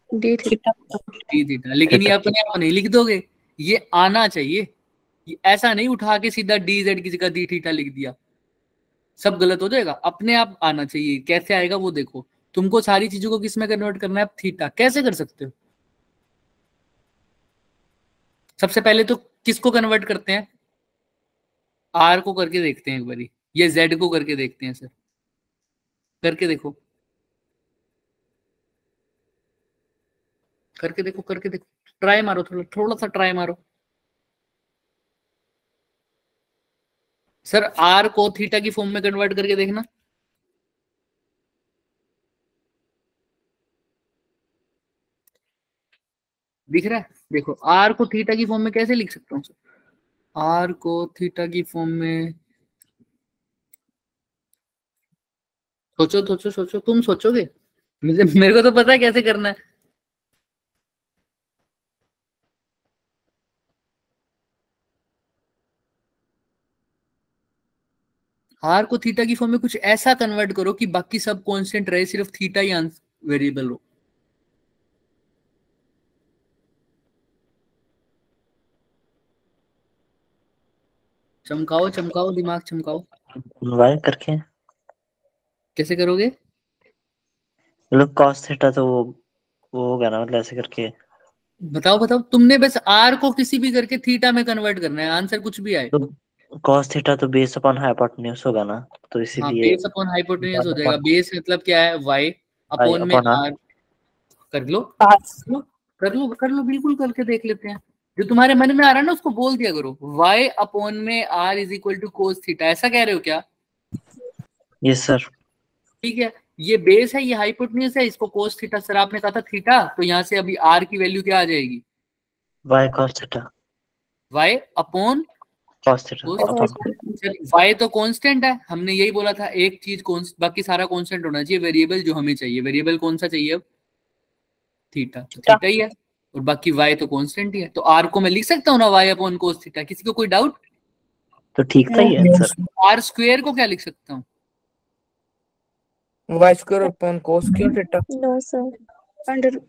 डी थीटा। D theta. लेकिन ये अपने आप नहीं लिख दोगे, ये आना चाहिए, ये ऐसा नहीं उठा के सीधा डी जेड की जगह डी थीटा लिख दिया, सब गलत हो जाएगा, अपने आप आना चाहिए। कैसे आएगा वो देखो, तुमको सारी चीजों को किस में कन्वर्ट करना है, थीटा। कैसे कर सकते हो, सबसे पहले तो किसको कन्वर्ट करते हैं, आर को करके देखते हैं एक बारी, ये जेड को करके देखते हैं सर, करके देखो, करके देखो, करके देखो, ट्राई मारो, थोड़ा थोड़ा सा ट्राई मारो सर। आर को थीटा की फॉर्म में कन्वर्ट करके देखना, दिख रहा है, देखो आर को थीटा की फॉर्म में कैसे लिख सकता हूँ सर, आर को थीटा की फॉर्म में, सोचो सोचो सोचो, तुम सोचोगे, मेरे को तो पता है कैसे करना है। आर को थीटा की फॉर्म में कुछ ऐसा कन्वर्ट करो कि बाकी सब कांस्टेंट रहे, सिर्फ थीटा ही वेरिएबल हो। चमकाओ चमकाओ, दिमाग चमकाओ, वाई करके कैसे करोगे, मतलब cos थीटा तो वो होगा ना, मतलब ऐसे करके। बताओ बताओ, तुमने बस आर को किसी भी करके थीटा में कन्वर्ट करना है, आंसर कुछ भी आए। तो cos थीटा तो बेस अपॉन हाइपोटेन्यूज होगा ना, तो हाँ, इसीलिए बेस अपॉन हाइपोटेन्यूज हो जाएगा, बेस मतलब क्या है, वाई अपॉन में अपॉन आर। कर लो कर लो कर लो, बिल्कुल करके देख लेते हैं, जो तुम्हारे मन में आ रहा है ना उसको बोल दिया करो, वाई अपॉन में R is equal to cos theta, ऐसा कह रहे हो क्या, यस सर। ठीक है, ये बेस है, ये हाइपोटेन्यूज है, इसको कोस थीटा, सर आपने कहा था थीटा, तो यहाँ से अभी आर की वैल्यू क्या आ जाएगी, Y cos theta, Y upon cos theta. Y तो कांस्टेंट है, हमने यही बोला था, एक चीज बाकी सारा कांस्टेंट होना चाहिए, वेरिएबल जो हमें चाहिए, वेरिएबल कौन सा चाहिए अब, थीटा, तो थीटा ही है, और बाकी वाई तो कांस्टेंट ही है, तो आर को मैं लिख सकता हूँ ना वाई अपॉन कोस थीटा, किसी को कोई डाउट, तो ठीक था ये आंसर। आर स्क्वायर को क्या लिख सकता हूँ, वाई स्क्वायर अपॉन कोस क्यों थीटा। No sir, under.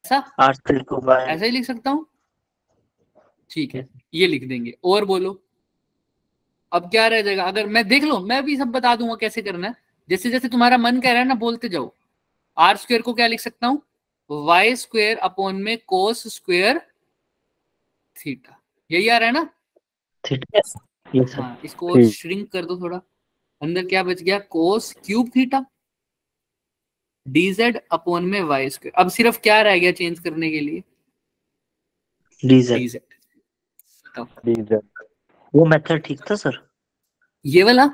ऐसा आर स्क्वायर को वाई, ऐसा ही लिख सकता हूँ, ठीक है, ये लिख देंगे, और बोलो अब क्या रह जाएगा, अगर मैं देख लो, मैं भी सब बता दूंगा कैसे करना है, जैसे जैसे तुम्हारा मन कह रहा है ना बोलते जाओ। आर स्क्वायर को क्या लिख सकता हूँ, वाई स्क्वायर अपॉन में कोस स्क्वायर थीटा, यही आ रहा है ना, थीटा। Yes sir. हाँ, इसको श्रिंक कर दो थोड़ा, अंदर क्या बच गया, cos cube theta dz upon में वाई स्क्वायर। अब सिर्फ क्या रह गया चेंज करने के लिए, dz। वो मेथड ठीक था सर, ये वाला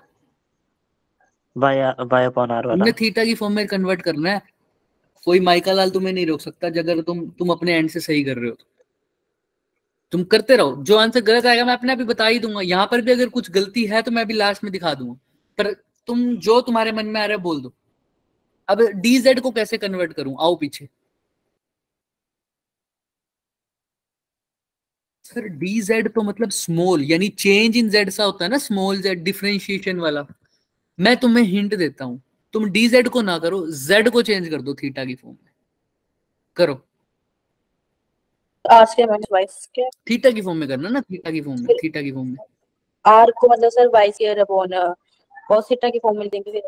वाई अपॉन आर वाला। हमने थीटा की फॉर्म में कन्वर्ट करना है, कोई माइका लाल तुम्हें नहीं रोक सकता, अगर तुम अपने एंड से सही कर रहे हो तो तुम करते रहो, जो आंसर गलत आएगा मैं अपने आप ही बता ही दूंगा, यहाँ पर भी अगर कुछ गलती है तो मैं भी लास्ट में दिखा दूंगा, पर तुम जो तुम्हारे मन में आ रहा है बोल दो। अब dz को कैसे कन्वर्ट करूं, आओ पीछे सर, dz तो मतलब स्मॉल, यानी चेंज इन z सा होता है ना, स्मॉल z, डिफरेंशिएशन वाला। मैं तुम्हें हिंट देता हूं, तुम dz को ना करो, z को चेंज कर दो थीटा की फॉर्म में, करो R square minus Y square, theta की फॉर्म में करना ना, थीटा की फॉर्म में, थीटा की फॉर्म में आर को मतलब sir Y square upon cos theta की फॉर्म में लिखेंगे फिर।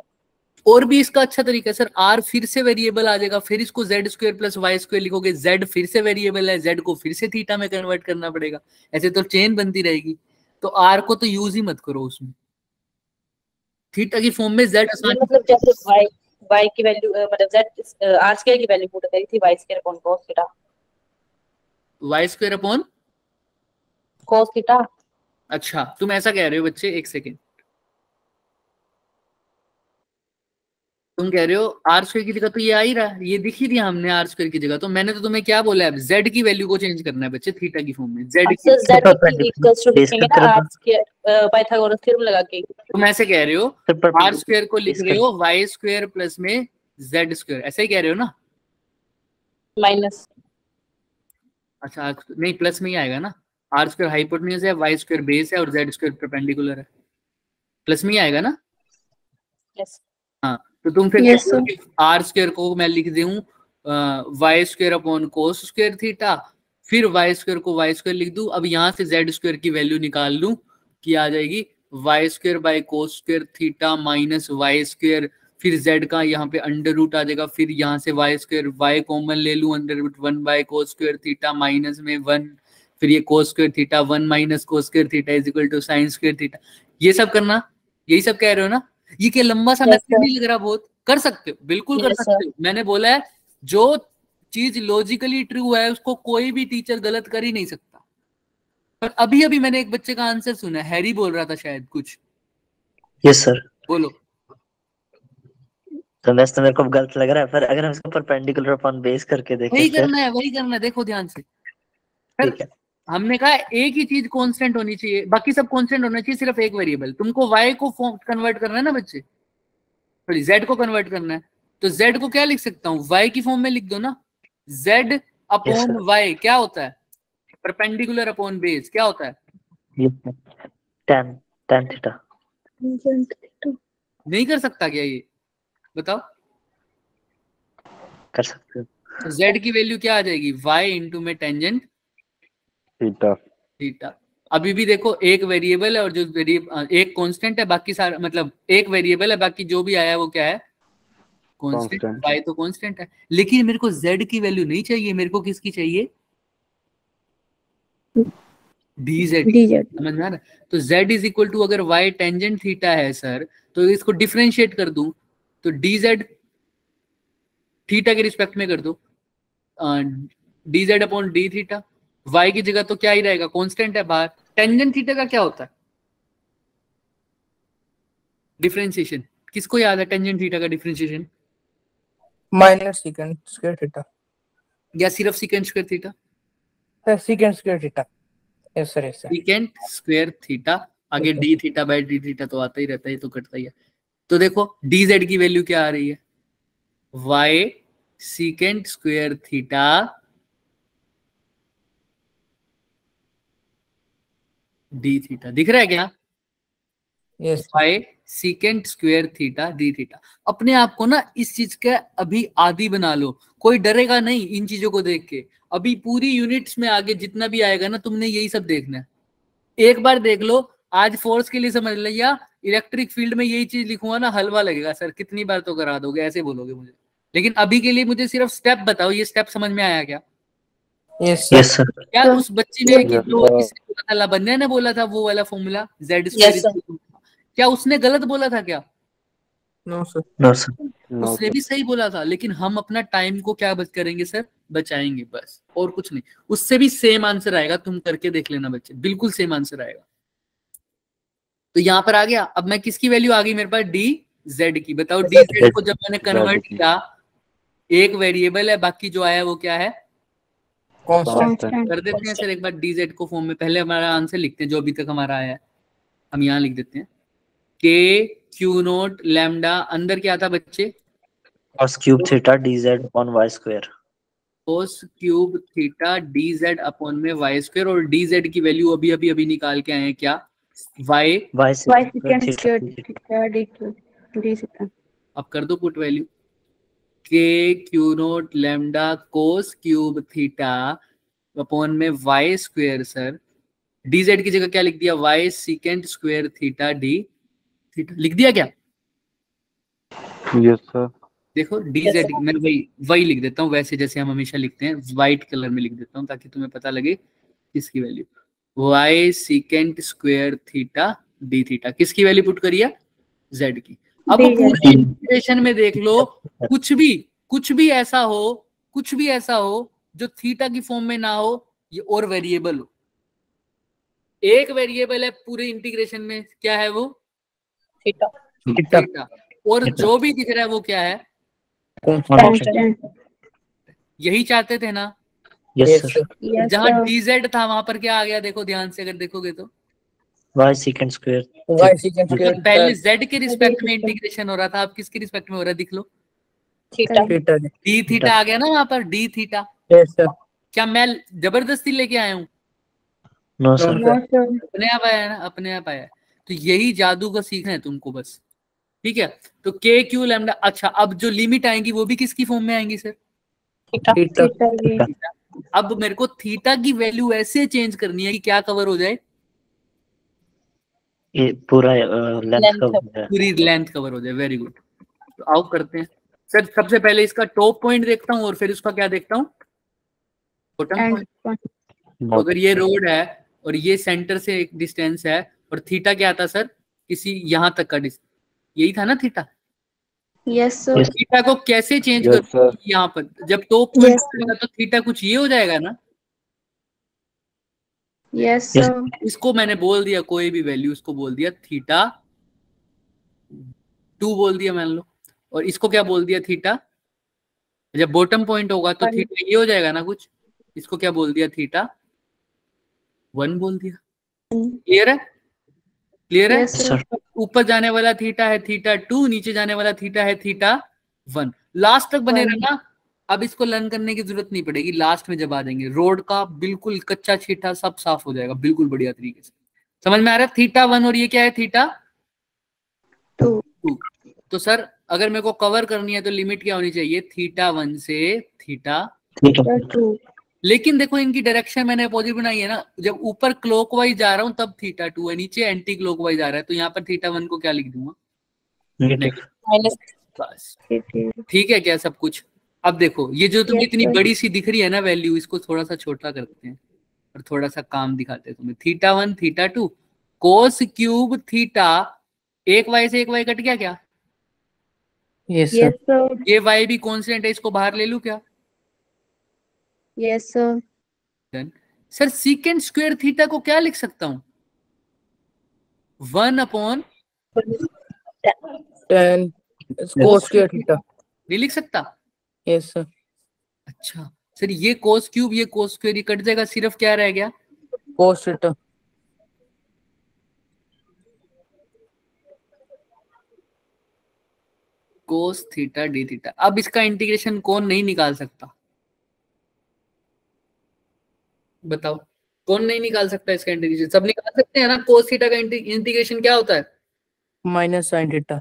और भी इसका अच्छा तरीका है सर, आर फिर से वेरिएबल आ जाएगा, फिर इसको Z square plus Y square लिखोगे, जेड फिर से वेरिएबल है, जेड को फिर से थीटा में कन्वर्ट करना पड़ेगा, ऐसे तो चेन बनती रहेगी। तो आर को तो यूज ही मत करो उसमें, थीटा की फॉर्म में जेड आसानी, मतलब जैसे y की वैल्यू मतलब z r स्क्वायर की वैल्यू पुट करी थी y square upon cos theta, Y square upon, cos theta. अच्छा तुम ऐसा कह रहे हो बच्चे, एक सेकेंड, तुम कह रहे हो आर स्क्वायर की जगह तो ये आ ही रहा है, ये दिख ही रही है हमने आर स्क्वायर की जगह, तो मैंने तो तुम्हें क्या बोला है, जेड की वैल्यू को चेंज करना है बच्चे थीटा की फॉर्म में, जेड की, z इक्वल्स टू लिखेंगे ना r स्क्वायर पाइथागोरस थ्योरम लगा के। तुम ऐसे कह रहे हो आर स्क्वायर को लिख रहे हो वाई स्क्वायर प्लस में जेड स्क्वायर, ऐसे ही कह रहे हो ना, माइनस, अच्छा नहीं प्लस में ही आएगा ना, आर स्क्वायर हाइपोटेन्यूज है, वाई स्क्वायर बेस है और जेड स्क्वायर परपेंडिकुलर है, प्लस में ही आएगा ना। यस हाँ तो तुम फिर Yes, sir. आर स्क्वायर को मैं लिख दूं Y square upon cos square theta, फिर वाई स्क्वायर को वाई स्क्वायर लिख दूं, अब यहाँ से जेड स्क्वायर की वैल्यू निकाल लूं कि आ जाएगी Y square by cos square theta minus Y square, फिर जेड का यहाँ पे अंडर रूट आ जाएगा, फिर यहाँ से वाई स्क्वायर, वाई कॉमन ले लूं, under root 1 by cos square theta minus में 1, फिर ये cos square theta 1 minus cos square theta is equal to sine square theta, ये सब करना, यही सब कह रहे हो ना। ये क्या लंबा सा मैथड नहीं लग रहा, बहुत कर सकते हो, बिल्कुल कर सकते हो। मैंने बोला है जो चीज लॉजिकली ट्रू है उसको कोई भी टीचर गलत कर ही नहीं सकता। पर अभी अभी मैंने एक बच्चे का आंसर सुना, हैरी बोल रहा था शायद कुछ, यस सर, बोलो। तो वैसे तो मेरे को गलत लग रहा है, पर अगर हम इसको परपेंडिकुलर अपॉन बेस करके देखें वही फिर करना है, वही करना है, देखो ध्यान से। ठीक है। हमने कहा एक ही चीज कांस्टेंट होनी चाहिए, बाकी सब कांस्टेंट होना चाहिए, सिर्फ एक वेरिएबल। तुमको y को कन्वर्ट करना है ना बच्चे, सॉरी z को कन्वर्ट करना है, तो z को क्या लिख सकता हूँ, y की फॉर्म में लिख दो ना, z अपॉन y क्या होता है, परपेंडिकुलर अपॉन बेस क्या होता है, tan थीटा। नहीं कर सकता क्या ये, बताओ। कर सकते हो। तो z की वैल्यू क्या आ जाएगी, y इंटू में टेंजेंट थीटा। अभी भी देखो एक वेरिएबल है और जो एक कांस्टेंट है, बाकी सारा मतलब एक वेरिएबल है, बाकी जो भी आया है वो क्या है, कांस्टेंट, y तो कांस्टेंट है। लेकिन मेरे को z की वैल्यू नहीं चाहिए, मेरे को किसकी चाहिए, dz, समझ में आ रहा है। तो z इज इक्वल टू, अगर y टेंजेंट थीटा है सर, तो इसको डिफरेंशिएट कर दूं, तो dz थीटा के रिस्पेक्ट में कर दो, dz upon D theta, y की जगह तो क्या ही रहेगा, कांस्टेंट है बाहर। टेंजेंट थीटा का क्या होता है, डिफरेंशिएशन, किसको याद है टेंजेंट थीटा का differentiation, minus second square theta या सिर्फ secant square theta, second square theta. Yes sir, yes sir. Secant square theta, आगे d theta by d theta तो आता ही रहता है, तो कटता ही है। तो देखो dz की वैल्यू क्या आ रही है, y secant square theta D theta, दिख रहा है क्या, yes y secant square theta D theta. अपने आप को ना इस चीज का अभी आदी बना लो, कोई डरेगा नहीं इन चीजों को देख के। अभी पूरी यूनिट्स में आगे जितना भी आएगा ना, तुमने यही सब देखना है। एक बार देख लो, आज फोर्स के लिए समझ लिया, इलेक्ट्रिक फील्ड में यही चीज लिखूंगा ना, हलवा लगेगा सर, कितनी बार तो करा दोगे, ऐसे बोलोगे मुझे। लेकिन अभी के लिए मुझे सिर्फ स्टेप बताओ, ये स्टेप समझ में आया क्या, यस यस सर। क्या उस बच्ची ने कि जो किसने बोला था, लावण्या ने बोला था वो वाला फॉर्मूला z स्क्वायर, क्या उसने गलत बोला था क्या, नो सर, नो सर। उसने भी सही बोला था, लेकिन हम अपना टाइम को क्या करेंगे सर, बचाएंगे बस, और कुछ नहीं। उससे भी सेम आंसर आएगा, तुम करके देख लेना बच्चे, बिल्कुल सेम आंसर आएगा। तो यहाँ पर आ गया, अब मैं किसकी वैल्यू आ गई मेरे पास, डी जेड की। बताओ डी जेड को जब मैंने कन्वर्ट किया, एक वेरिएबल है, बाकी जो आया वो क्या है, कांस्टेंट। कर देते हैं सर एक बार डी जेड को फॉर्म में, पहले हमारा आंसर लिखते हैं जो अभी तक हमारा आया है, हम यहाँ लिख देते हैं के क्यू नोट लैम्डा, अंदर क्या था बच्चे, cos cube theta dz upon y square. Cos cube theta d z upon में वाई स्क्वायर, और डी जेड की वैल्यू अभी अभी अभी निकाल के आए हैं क्या, y second square theta D theta. अब कर दो पुट वैल्यू, के q naught lambda cos cube theta upon में वाई स्क्वायर, सर dz की जगह क्या लिख दिया, y secant square theta D theta लिख दिया क्या, यस सर। देखो dz मैं वही लिख देता हूँ वैसे जैसे हम हमेशा लिखते हैं, व्हाइट कलर में लिख देता हूँ ताकि तुम्हें पता लगे किसकी value. y secant square theta D theta किसकी वैल्यू पुट करिए? z की। अब पूरे इंटीग्रेशन में देख लो, कुछ भी ऐसा हो जो थीटा की फॉर्म में ना हो ये और वेरिएबल हो। एक वेरिएबल है पूरे इंटीग्रेशन में, क्या है वो? थीटा। और जो भी दिख रहा है वो क्या है? यही चाहते थे ना? Yes sir. जहां dz था वहां पर क्या आ गया? देखो ध्यान से अगर देखोगे तो y सेकंड स्क्वायर। मतलब पहले z के रिस्पेक्ट में इंटीग्रेशन हो रहा था, अब किसके रिस्पेक्ट में हो रहा है? दिख लो, डी थीटा आ गया ना वहां पर, डी थीटा। क्या मैं जबरदस्ती लेके आया हूँ? No sir. अपने आप आया ना, अपने आप आया। तो यही जादू का सीखना है तुमको बस, ठीक है। तो के क्यू लैम्डा। अच्छा, अब जो लिमिट आएंगी वो भी किसकी फॉर्म में आएंगी सर? थीटा। अब मेरे को थीटा की वैल्यू ऐसे चेंज करनी है कि क्या कवर हो जाए? ये पूरा लेंथ कवर हो जाए। पूरी लेंथ कवर हो जाए। Very good. तो आओ करते हैं सर। सबसे पहले इसका टॉप पॉइंट देखता हूँ और फिर उसका क्या देखता हूँ? Bottom point. तो अगर ये रोड है और ये सेंटर से एक डिस्टेंस है और थीटा क्या था सर? किसी यहां तक का डिस्टेंस, यही था ना थीटा? Yes sir. थीटा को कैसे चेंज करूं? यहाँ पर जब टॉप पॉइंट होगा तो थीटा कुछ ये हो जाएगा ना? Yes sir. इसको मैंने बोल दिया कोई भी वैल्यू, इसको बोल दिया थीटा 2 बोल दिया मान लो, और इसको क्या बोल दिया? थीटा। जब बॉटम पॉइंट होगा तो थीटा ये हो जाएगा ना कुछ, इसको क्या बोल दिया? थीटा 1 बोल दिया। क्लियर है? क्लियर है? ऊपर जाने वाला थीटा है थीटा 2, नीचे जाने वाला थीटा है थीटा 1। लास्ट तक बने रहना। अब इसको लर्न करने की जरूरत नहीं पड़ेगी, लास्ट में जब आ जाएंगे रोड का बिल्कुल कच्चा छीटा सब साफ हो जाएगा बिल्कुल बढ़िया तरीके से। समझ में आ रहा है? थीटा 1 और ये क्या है? थीटा 2। तो सर अगर मेरे को कवर करनी है तो लिमिट क्या होनी चाहिए? थीटा 1 से थीटा 2। लेकिन देखो इनकी डायरेक्शन मैंने अपोजिट बनाई है ना। जब ऊपर क्लॉकवाइज जा रहा हूं तब थीटा 2 है, नीचे एंटी क्लॉकवाइज आ रहा है तो यहाँ पर थीटा 1 को क्या लिख दूंगा? बस। ठीक है क्या सब कुछ? अब देखो ये जो तुम्हें इतनी बड़ी सी दिख रही है ना वैल्यू, इसको थोड़ा सा छोटा करते हैं और थोड़ा सा काम दिखाते हैं तुम्हें। Theta 1 theta 2 cos cube theta, एक वाई से एक वाई कट गया क्या? Yes sir. ये वाई भी कांस्टेंट है, इसको बाहर ले लूं क्या? Yes sir. Done. Sir secant square theta को क्या लिख सकता हूं? 1 अपॉन 10 कोस स्क्वायर थीटा। नहीं लिख सकता? Yes sir. अच्छा सर, ये कोस क्यूब ये कोस स्क्वायर कट जाएगा, सिर्फ क्या रह गया? Cos theta. Cos theta D theta. अब इसका इंटीग्रेशन कौन नहीं निकाल सकता? बताओ कौन नहीं निकाल सकता इसका इंटीग्रेशन? सब निकाल सकते हैं ना। कोस थीटा का इंटीग्रेशन क्या होता है? Minus sine theta.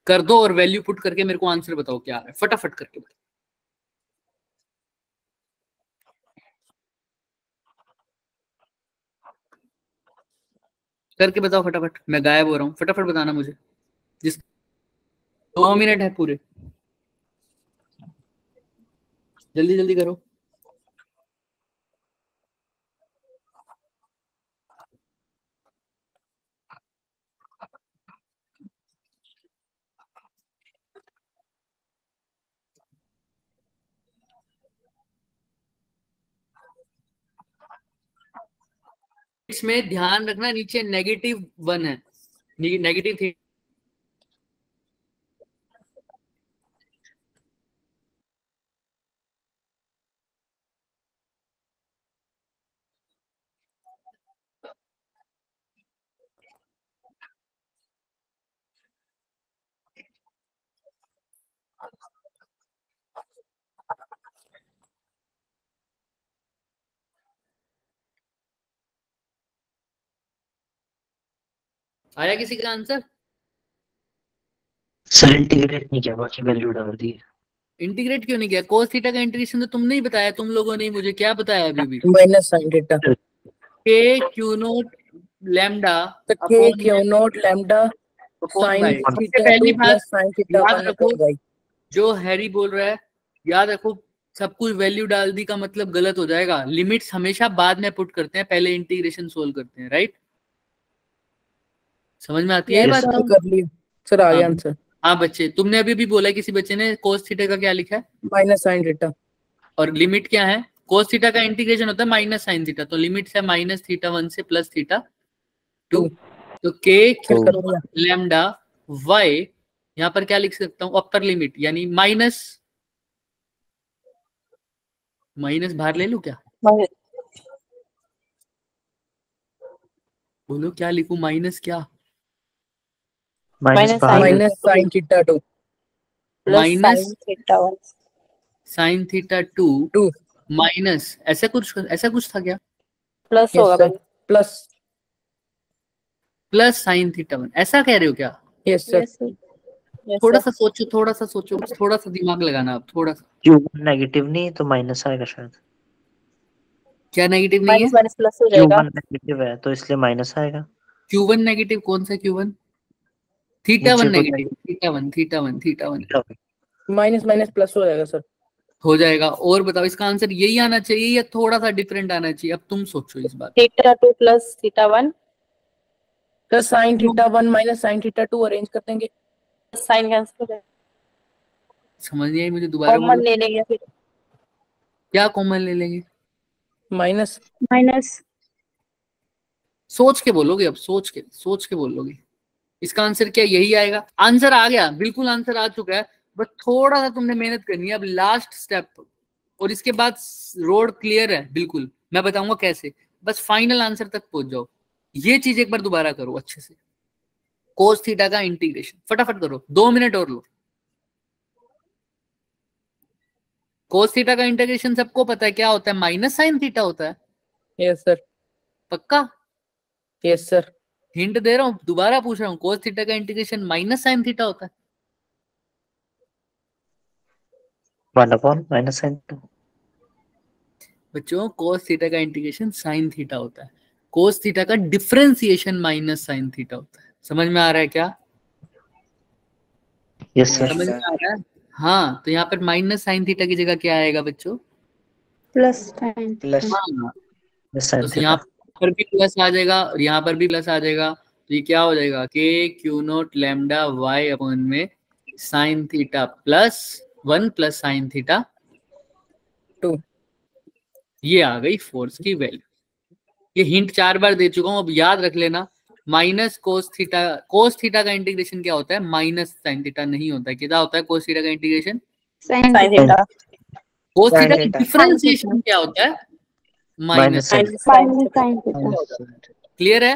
कर दो और वैल्यू पुट करके मेरे को आंसर बताओ क्या है, फटाफट करके बताओ। करके बताओ फटाफट, मैं गायब हो रहा हूँ, फटाफट बताना मुझे। जिस 2 मिनट है पूरे, जल्दी जल्दी करो। इसमें ध्यान रखना नीचे -1 है, नेगेटिव थी। आया किसी का आंसर? सर इंटीग्रेट नहीं किया, बाकी वैल्यू डाल दी। इंटीग्रेट क्यों नहीं किया? कोस थीटा का इंटीग्रेशन तो तुमने ही बताया, तुम लोगों ने मुझे क्या बताया अभी भी? Minus sine theta. के क्यू नोट लैम्डा के q naught lambda sin y। सबसे theta पहली 2 बात plus sin theta याद 1 रखो, upon y। जो हैरी बोल रहा है याद रखो, सब कुछ वैल्यू डाल दी का मतलब गलत हो जाएगा। लिमिट्स हमेशा बाद में पुट करते हैं, पहले इंटीग्रेशन सोल्व करते हैं, राइट? समझ में आती है ये Yes, बात? sir. कर लिया सर, आ हाँ गया आंसर। हाँ बच्चे, तुमने अभी भी बोला किसी बच्चे ने कोस थीटा का क्या लिखा है, माइनस sin theta। और लिमिट क्या है? कोस थीटा का इंटीग्रेशन होता है माइनस साइन थीटा, तो लिमिट है माइनस थीटा 1 से प्लस थीटा 2। तो के फिर कर लिया। लैम्डा वाई, यहाँ पर क्या लिख सकता हूँ, अपर लिमिट यानी माइनस, माइनस बाहर ले लूं क्या? बोलो क्या लिखूं, माइनस क्या? Minus minus sin theta 2 minus theta 1 sign theta 2 2 minus ऐसा कुछ था क्या? प्लस यस होगा सर, भाई। प्लस। प्लस साइन थीटा 1 ऐसा कह रहे हो क्या? Yes sir. Yes sir. थोड़ा सा सोचो, थोड़ा सा सोचो, थोड़ा सा दिमाग लगाना आप, थोड़ा सा। Q1 नेगेटिव नहीं तो माइनस आएगा शायद। क्या नेगेटिव नहीं है? माइनस माइनस प्लस हो जाएगा। Q1 नेगेटिव है तो इसलिए माइनस आएगा। Q1 नेगेटिव कौन सा Q1? थीटा 1 नीचे को negative, theta 1 minus minus plus हो जाएगा सर। हो जाएगा। और बताओ इसका आंसर यही आना चाहिए या थोड़ा सा डिफरेंट आना चाहिए? अब तुम सोचो इस बात। Theta 2 plus theta 1 plus sin theta 1 minus sin theta 2 arrange कर देंगे। साइन कैंसिल हो जाएगा। समझ नहीं आई मुझे, दोबारा कॉमन बोलो। ले लेंगे फिर। क्या कॉमन ले लेंगे? माइनस माइनस सोच के बोलोगे, अब सोच के बोलोगे। इसका आंसर क्या यही आएगा? आंसर आ गया, बिल्कुल आंसर आ चुका है, बस थोड़ा सा तुमने मेहनत करनी है। अब लास्ट स्टेप, और इसके बाद रोड क्लियर है बिल्कुल। मैं बताऊंगा कैसे, बस फाइनल आंसर तक पहुंच जाओ। ये चीज एक बार दोबारा करो अच्छे से। कोस थीटा का इंटीग्रेशन फटाफट करो, 2 मिनट और लो। कोस थीटा का इंटीग्रेशन सबको पता है क्या होता है, माइनस साइन थीटा होता है। Yes sir. पक्का? Yes sir. हिंट दे रहा हूं, दोबारा पूछ रहा हूं, कोस थीटा का इंटीग्रेशन माइनस साइन थीटा होता है। 1/माइनस साइन 2। बच्चों कोस थीटा का इंटीग्रेशन साइन थीटा होता है, कोस थीटा का डिफरेंशिएशन माइनस साइन थीटा होता है। समझ में आ रहा है क्या? Yes sir. समझ में आ रहा है? हाँ, तो यहाँ पर माइनस साइन थीटा की जगह क्या आएगा बच्चों? प्लस साइन प्लस हाँ, साइन तो यहाँ थीटा। पर भी प्लस आ जाएगा और यहाँ पर भी प्लस आ जाएगा, तो ये क्या हो जाएगा, के q naught lambda y upon में sine theta plus 1 plus sine theta 2। ये आ गई फोर्स की वैल्यू। ये हिंट 4 बार दे चुका हूं, अब याद रख लेना। माइनस कोस थीटा का इंटीग्रेशन क्या होता है? माइनस साइन थीटा नहीं होता है। क्या होता है कोस थीटा का integration? Sine theta cos theta का थीटा। डिफरेंशिएशन क्या होता है? Minus sine. Minus sine theta. Clear है?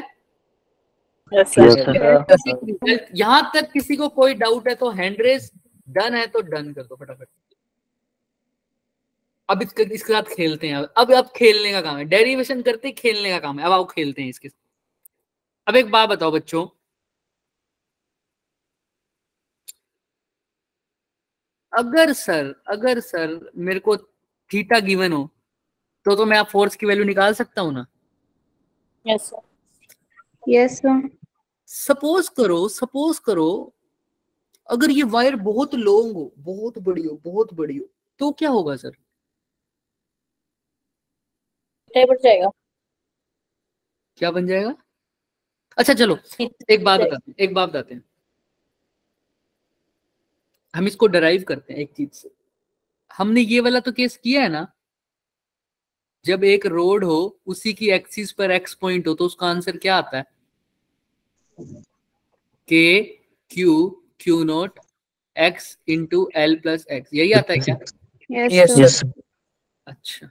Yes yes sir. सर। यहां तक किसी को कोई डाउट है तो हैंड रेस, डन है तो डन कर दो फटाफट। अब इसके साथ खेलते हैं। अब खेलने का काम है, डेरिवेशन करते ही खेलने का काम है। अब आओ खेलते हैं इसके साथ। अब एक बात बताओ बच्चों, अगर सर मेरे को थीटा गिवन हो तो मैं फोर्स की वैल्यू निकाल सकता हूं ना? Yes sir. Yes sir. Suppose करो अगर ये वायर बहुत लॉन्ग हो, बहुत बड़ी हो तो क्या होगा सर? बढ़ जाएगा। क्या बन जाएगा? अच्छा चलो एक बात बताते हैं। हम इसको डराइव करते हैं एक चीज से। हमने ये वाला तो केस किया है ना, जब एक रोड हो उसी की एक्सिस पर एक्स पॉइंट हो तो उसका आंसर क्या आता है? के q note x into l plus x, यही आता है क्या? Yes yes sir. सर। अच्छा,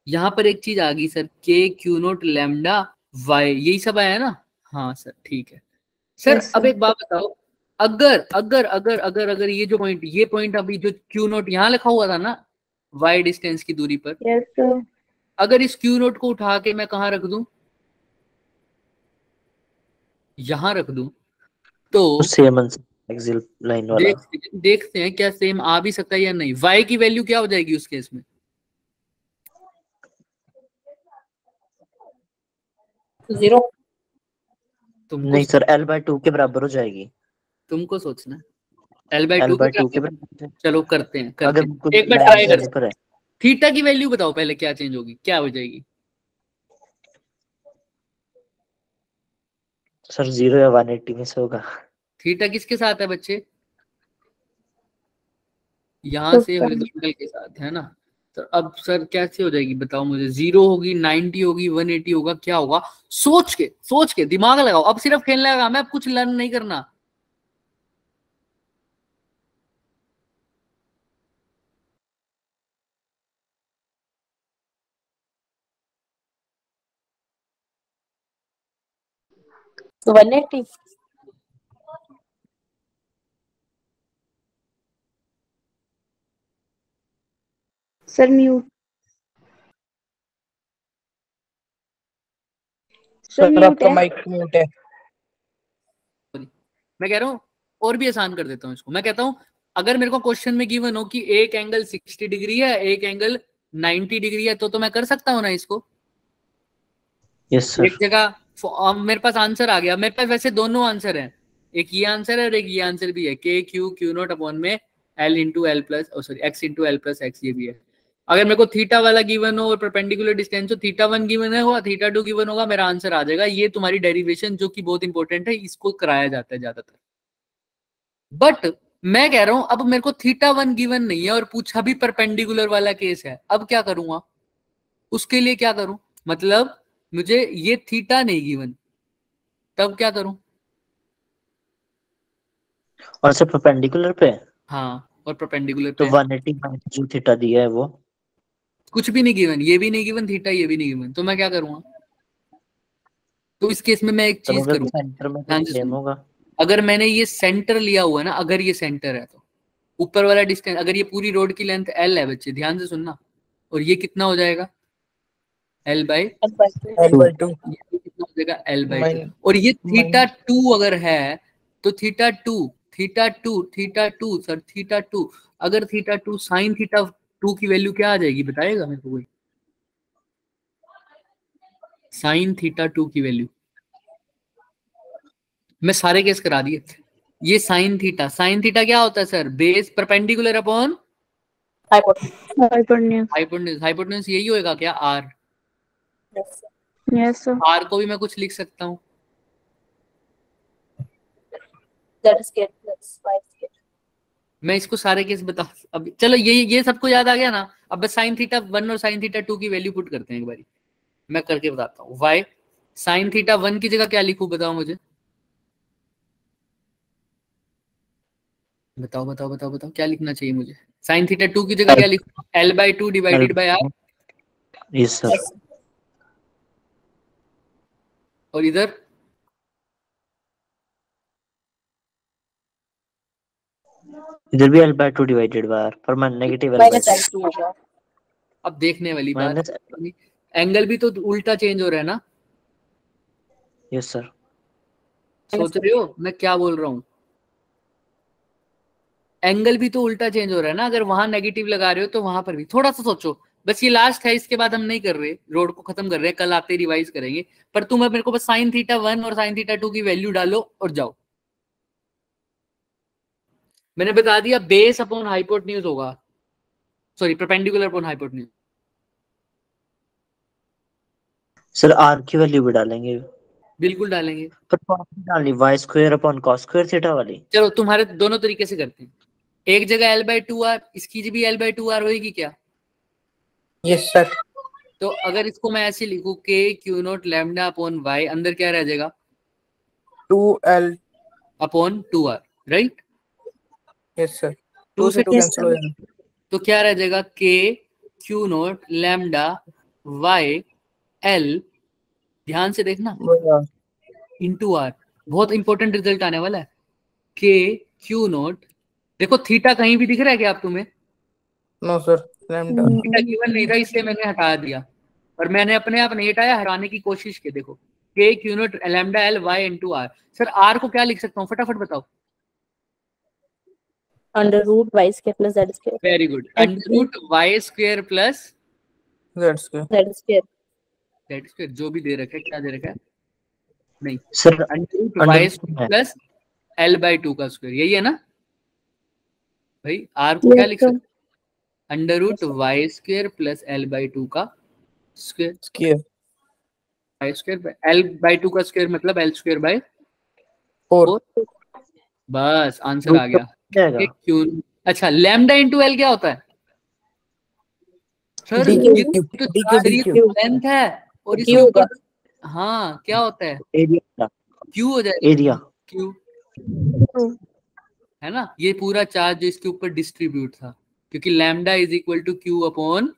यहां पर एक चीज आ गई sir, k q naught lambda Y, यही सब आया ना? हाँ सर ठीक है सर। Yes, अब sir. एक बात बताओ, अगर ये पॉइंट अभी जो क्यू नोट यहाँ लिखा हुआ था ना वाई डिस्टेंस की दूरी पर, यस सर। अगर इस क्यू नोट को उठा के मैं कहाँ रख दूं, यहां रख दूं तो सेम आंसर एक्सियल लाइन वाला। देखते हैं क्या सेम आ भी सकता है या नहीं। वाई की वैल्यू क्या हो जाएगी उस केस में? 0 तुमको नहीं सर, L/2 के बराबर हो जाएगी। तुमको सोचना L/2 L/2 के के बराबर। बराबर। चलो करते हैं अगर बिल्कुल एक बार लाइन ट्राई कर जाने पर है थीटा की वैल्यू बताओ पहले, क्या चेंज होगी, क्या हो जाएगी? सर 0 या 180 में से होगा। थीटा किसके साथ है बच्चे? यहाँ से हॉरिजॉन्टल के साथ है ना। तो अब सर कैसे हो जाएगी बताओ मुझे? 0 होगी, 90 होगी, 180 होगा, क्या होगा? सोच के दिमाग लगाओ। अब सिर्फ खेलने का काम है, अब कुछ लर्न नहीं करना। तो 180 sir mute. Sir sir mute आपका है। माइक म्यूट है। मैं कह रहा हूँ और भी आसान कर देता हूँ इसको। मैं कहता हूँ अगर मेरे को क्वेश्चन में गिवन हो कि एक एंगल 60 डिग्री है, एक एंगल 90 डिग्री है, तो मैं कर सकता हूँ ना इसको। यस एक सर। जगह मेरे पास आंसर आ गया। मेरे पास वैसे दोनों आंसर हैं, एक ये आंसर है और एक ये आंसर भी है। के क्यू नॉट अपॉन में L into l plus sorry x into l plus x, ये भी है। अगर मेरे को थीटा वाला गिवन हो और परपेंडिकुलर डिस्टेंस हो, थीटा 1 गिवन है हुआ, थीटा 2 गिवन होगा, मेरा आंसर आ जाएगा। ये तुम्हारी डेरिवेशन जो कि बहुत इंपॉर्टेंट है, इसको कराया जाता है ज्यादातर। बट मैं कह रहा हूं अब मेरे को थीटा 1 गिवन नहीं है और पूछा भी परपेंडिकुलर वाला केस है, अब क्या करूंगा? उसके लिए क्या करूं? मतलब मुझे ये थीटा नहीं गिवन, तब क्या करूं? और सर परपेंडिकुलर पे हाँ, और परपेंडिकुलर तो पे 180 माइनस जो थीटा दिया है वो कुछ भी नहीं गिवन, ये भी नहीं गिवन थीटा, ये भी नहीं गिवन, तो मैं क्या करूंगा? तो इस केस में मैं एक चीज अगर करूंगा, सेंटर में तो ध्यान से सेम सुनो। होगा। अगर मैंने ये सेंटर लिया हुआ है ना, अगर ये सेंटर है तो ऊपर वाला डिस्टेंस, अगर ये पूरी रोड की लेंथ एल है बच्चे, ध्यान से सुनना, और ये कितना हो जाएगा? एल बाई L/2 ये कितना हो जाएगा? L by 2। माइन और ये थीटा माइन 2 अगर है तो theta two sir, theta two, अगर थीटा 2 साइन थीटा 2 की वैल्यू क्या आ जाएगी बताएगा मेरे को कोई? साइन थीटा 2 की वैल्यू मैं सारे केस करा दिए। ये साइन थीटा क्या होता है sir? Base perpendicular upon hypotenuse. Hypotenuse यही होएगा क्या? आर। Yes sir. आर को भी मैं कुछ लिख सकता हूँ, मैं इसको सारे केस बता। अब चलो ये सबको याद आ गया ना। अब बस साइन थीटा 1 और साइन थीटा 2 की वैल्यू पुट करते हैं एक बारी, मैं करके बताता हूँ। वाई साइन थीटा 1 की जगह क्या लिखूं बताओ मुझे? बताओ क्या लिखना चाहिए मुझे? साइन थीटा 2 की जगह क्या लिखूं? L/2 divided by R. Yes sir. और इधर इधर भी L/2 डिवाइडेड बाय R, पर मैं नेगेटिव L/2 होगा। अब देखने वाली बात, माइनस। एंगल भी तो उल्टा चेंज हो रहा है ना। Yes sir. सोच रहे हो मैं क्या बोल रहा हूँ? एंगल भी तो उल्टा चेंज हो रहा है ना। अगर वहां नेगेटिव लगा रहे हो तो वहां पर भी थोड़ा सा सोचो। बस ये लास्ट है, इसके बाद हम नहीं कर रहे, रोड को खत्म कर रहे हैं, कल आते रिवाइज करेंगे। पर तुम अब मेरे को बस साइन थीटा 1 और साइन थीटा 2 की वैल्यू डालो और जाओ। मैंने बता दिया बेस अपॉन हाइपोटेन्यूज होगा, sorry perpendicular upon hypotenuse. Sir R की वैल्यू भी डालेंगे, बिल्कुल डालेंगे। पर कौन सी डालनी? y² अपॉन cos² थीटा वाली? चलो तुम्हारे दोनों तरीके से करते हैं। एक जगह L/2 आर, इसकी भी L/2 आर होगी क्या? Yes sir. तो अगर इसको मैं ऐसे लिखूं K Q naught lambda upon Y, अंदर क्या रह जाएगा? 2L। Upon 2R, right? Yes sir, 2 2 से से 2 कैंसिल हो जाएगा। तो क्या रह जाएगा? के Q naught lambda Y L, ध्यान से देखना, इंटू आर। बहुत इंपॉर्टेंट रिजल्ट आने वाला है। के क्यू नॉट, देखो थीटा कहीं भी दिख रहा है क्या आप तुम्हें? No sir, lambda. Theta given नहीं था इसलिए मैंने हटा दिया, और मैंने अपने आप नहीं हटाया, हटाने की कोशिश की। देखो K Q naught lambda L Y into R. Sir R को क्या लिख सकता हूँ फटाफट बताओ? Under root Y square plus Z square. Very good, under root Y square plus Z square. Z square. Z square, जो भी दे रखा है, क्या दे रखा है? नहीं sir under root Y square plus L by two का स्क्वायर, यही है ना भाई? आर को क्या लिख सकते? Under root Y square plus L by two का square. Y square L by two का स्क्वायर मतलब एल स्क्वायर बाई 4। बस आंसर आ गया। क्यों? अच्छा लैम्डा इंटू एल क्या होता है सर? लेंथ है और इसके ऊपर हाँ क्या होता है? एरिया। क्यू हो जाएगा। एरिया क्यू है ना, ये पूरा चार्ज जो इसके ऊपर डिस्ट्रीब्यूट था, क्योंकि lambda is equal to Q upon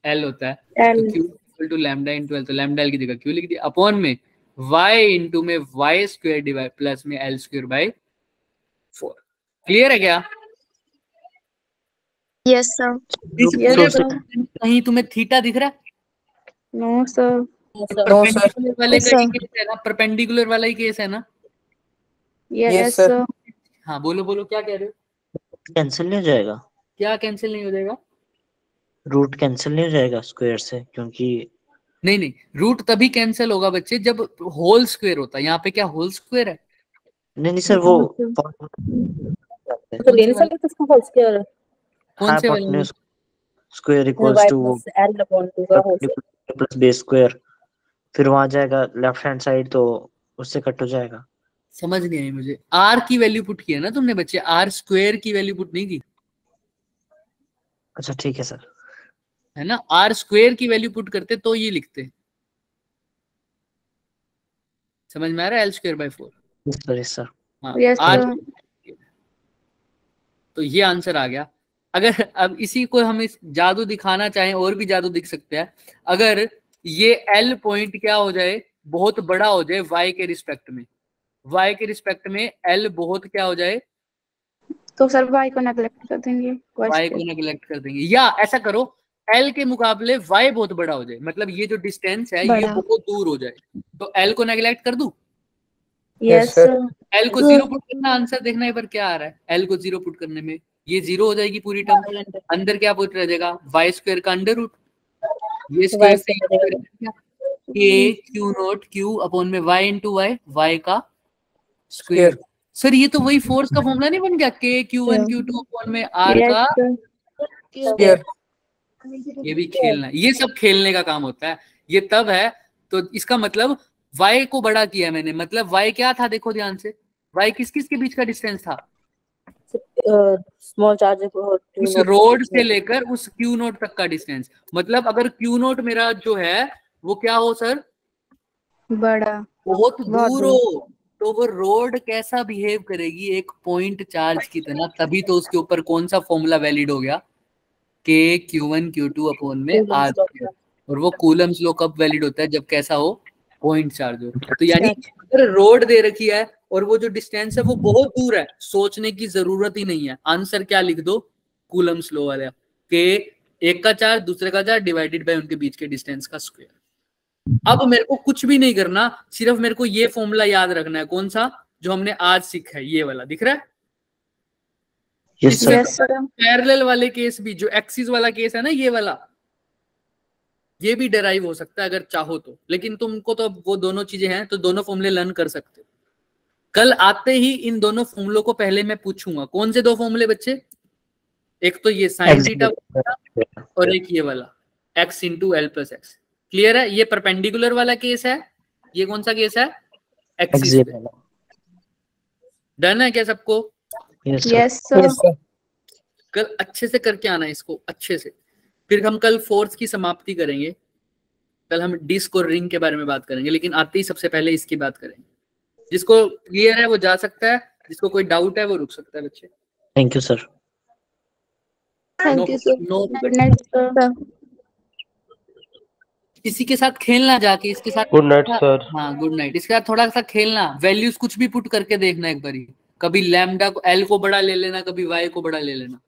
L होता है, तो Q equal to lambda into L, तो लैम्डा एल की जगह क्यू लिख दिया, अपॉन में वाई इंटू में वाई स्क्वायर डिवाइड प्लस में एल स्क्वायर बाई 4। क्लियर है क्या? Yes sir. कहीं तुम्हें थीटा दिख रहा है? No sir. परपेंडिकुलर वाले का ही केस है ना, परपेंडिकुलर वाला ही केस है ना? Yes sir. हाँ बोलो बोलो क्या कह रहे हो? कैंसिल नहीं हो जाएगा? क्या कैंसिल नहीं हो जाएगा? रूट कैंसिल नहीं हो जाएगा स्क्वायर से, क्योंकि नहीं नहीं, रूट तभी कैंसिल होगा बच्चे जब होल स्क्वायर होता है। यहाँ पे क्या होल स्क्वायर है? नहीं सर वो कौन से वाले? Square equals to L upon 2 का होल प्लस बेस स्क्वायर, फिर वहां जाएगा लेफ्ट हैंड साइड तो उससे कट हो जाएगा। समझ नहीं आई मुझे। आर की वैल्यू पुट की है ना तुमने बच्चे, आर स्क्वायर की वैल्यू पुट नहीं की। अच्छा ठीक है सर, है ना, आर स्क्वायर की वैल्यू पुट करते तो ये लिखते। समझ में आ रहा है? L square by 4। सर हाँ आर, तो ये आंसर आ गया। अगर अब इसी को हम इस जादू दिखाना चाहें, और भी जादू दिख सकते हैं। अगर ये एल पॉइंट क्या हो जाए, बहुत बड़ा हो जाए वाई के रिस्पेक्ट में, वाई के रिस्पेक्ट में एल बहुत क्या हो जाए, तो सर वाई को नेग्लेक्ट कर देंगे। वाई को नेग्लेक्ट कर देंगे, या ऐसा करो एल के मुकाबले वाई बहुत बड़ा हो जाए, मतलब ये जो डिस्टेंस है ये बहुत दूर हो जाए, तो एल को नेग्लेक्ट कर दूं? Yes sir. एल को 0 पुट करना, आंसर देखना एक बार क्या आ रहा है। एल को 0 पुट करने में ये 0 हो जाएगी पूरी टर्म, अंदर क्या पुट रह जाएगा? वाई स्क्वायर का अंडर रूट, ये स्क्वायर से के क्यू नॉट क्यू अपॉन में वाई इंटू वाई, वाई का स्क्वायर। सर ये तो वही फोर्स का फॉर्मूला नहीं बन गया? के Q1 Q2 अपॉन में आर का स्क्वायर। ये भी खेलना, ये सब खेलने का काम होता है। ये तब है, तो इसका मतलब y को बड़ा किया मैंने, मतलब y क्या था देखो ध्यान से, y किस किस के बीच का डिस्टेंस था? स्मॉल चार्ज उस रोड से लेकर उस Q नोट तक का डिस्टेंस। मतलब अगर Q नोट मेरा जो है वो क्या हो सर? बड़ा, बहुत दूर हो, तो वो रोड कैसा बिहेव करेगी? एक पॉइंट चार्ज की तरह। तभी तो उसके ऊपर कौन सा फॉर्मूला वैलिड हो गया? के Q1 Q2 अपॉन में आर। और वो कूलम्स लॉ कब वैलिड होता है? जब कैसा हो? पॉइंट चार्ज हो। तो यानी अगर रोड दे रखी है और वो जो डिस्टेंस है वो बहुत दूर है, सोचने की जरूरत ही नहीं है, आंसर क्या लिख दो? कूलम्स लॉ वाला, के एक का चार्ज दूसरे का चार्ज डिवाइडेड बाय उनके बीच के डिस्टेंस का स्क्वायर। अब मेरे को कुछ भी नहीं करना, सिर्फ मेरे को ये फॉर्मूला याद रखना है। कौन सा? जो हमने आज सीखा है, ये वाला दिख रहा है? पैरेलल वाले केस भी, जो एक्सिस वाला केस है ना, ये वाला, ये भी डेराइव हो सकता है अगर चाहो तो, लेकिन तुमको तो वो दोनों चीजें हैं तो दोनों फॉर्मूले लर्न कर सकते हो। कल आते ही इन दोनों फॉर्मूलों को पहले मैं पूछूंगा। कौन से दो फॉर्मूले बच्चे? एक तो ये साइन थीटा और एक ये वाला x into l plus x. Clear है? ये परपेंडिकुलर वाला केस है, ये कौन सा केस है? एक्सिस। डन है क्या सबको? Yes sir. कल अच्छे से करके आना इसको, अच्छे से। फिर हम कल फोर्स की समाप्ति करेंगे। कल हम डिस्क और रिंग के बारे में बात करेंगे, लेकिन आते ही सबसे पहले इसकी बात करेंगे। जिसको क्लियर है वो जा सकता है, जिसको कोई डाउट है वो रुक सकता है बच्चे। Thank you sir. Thank you sir. Good night sir. इसी के साथ खेलना जाके, इसके साथ। Good night sir. हाँ गुड नाइट। इसके साथ थोड़ा सा खेलना, वैल्यूज कुछ भी पुट करके देखना एक बारी। कभी लैम्डा को एल को बड़ा ले लेना, कभी वाई को बड़ा ले लेना।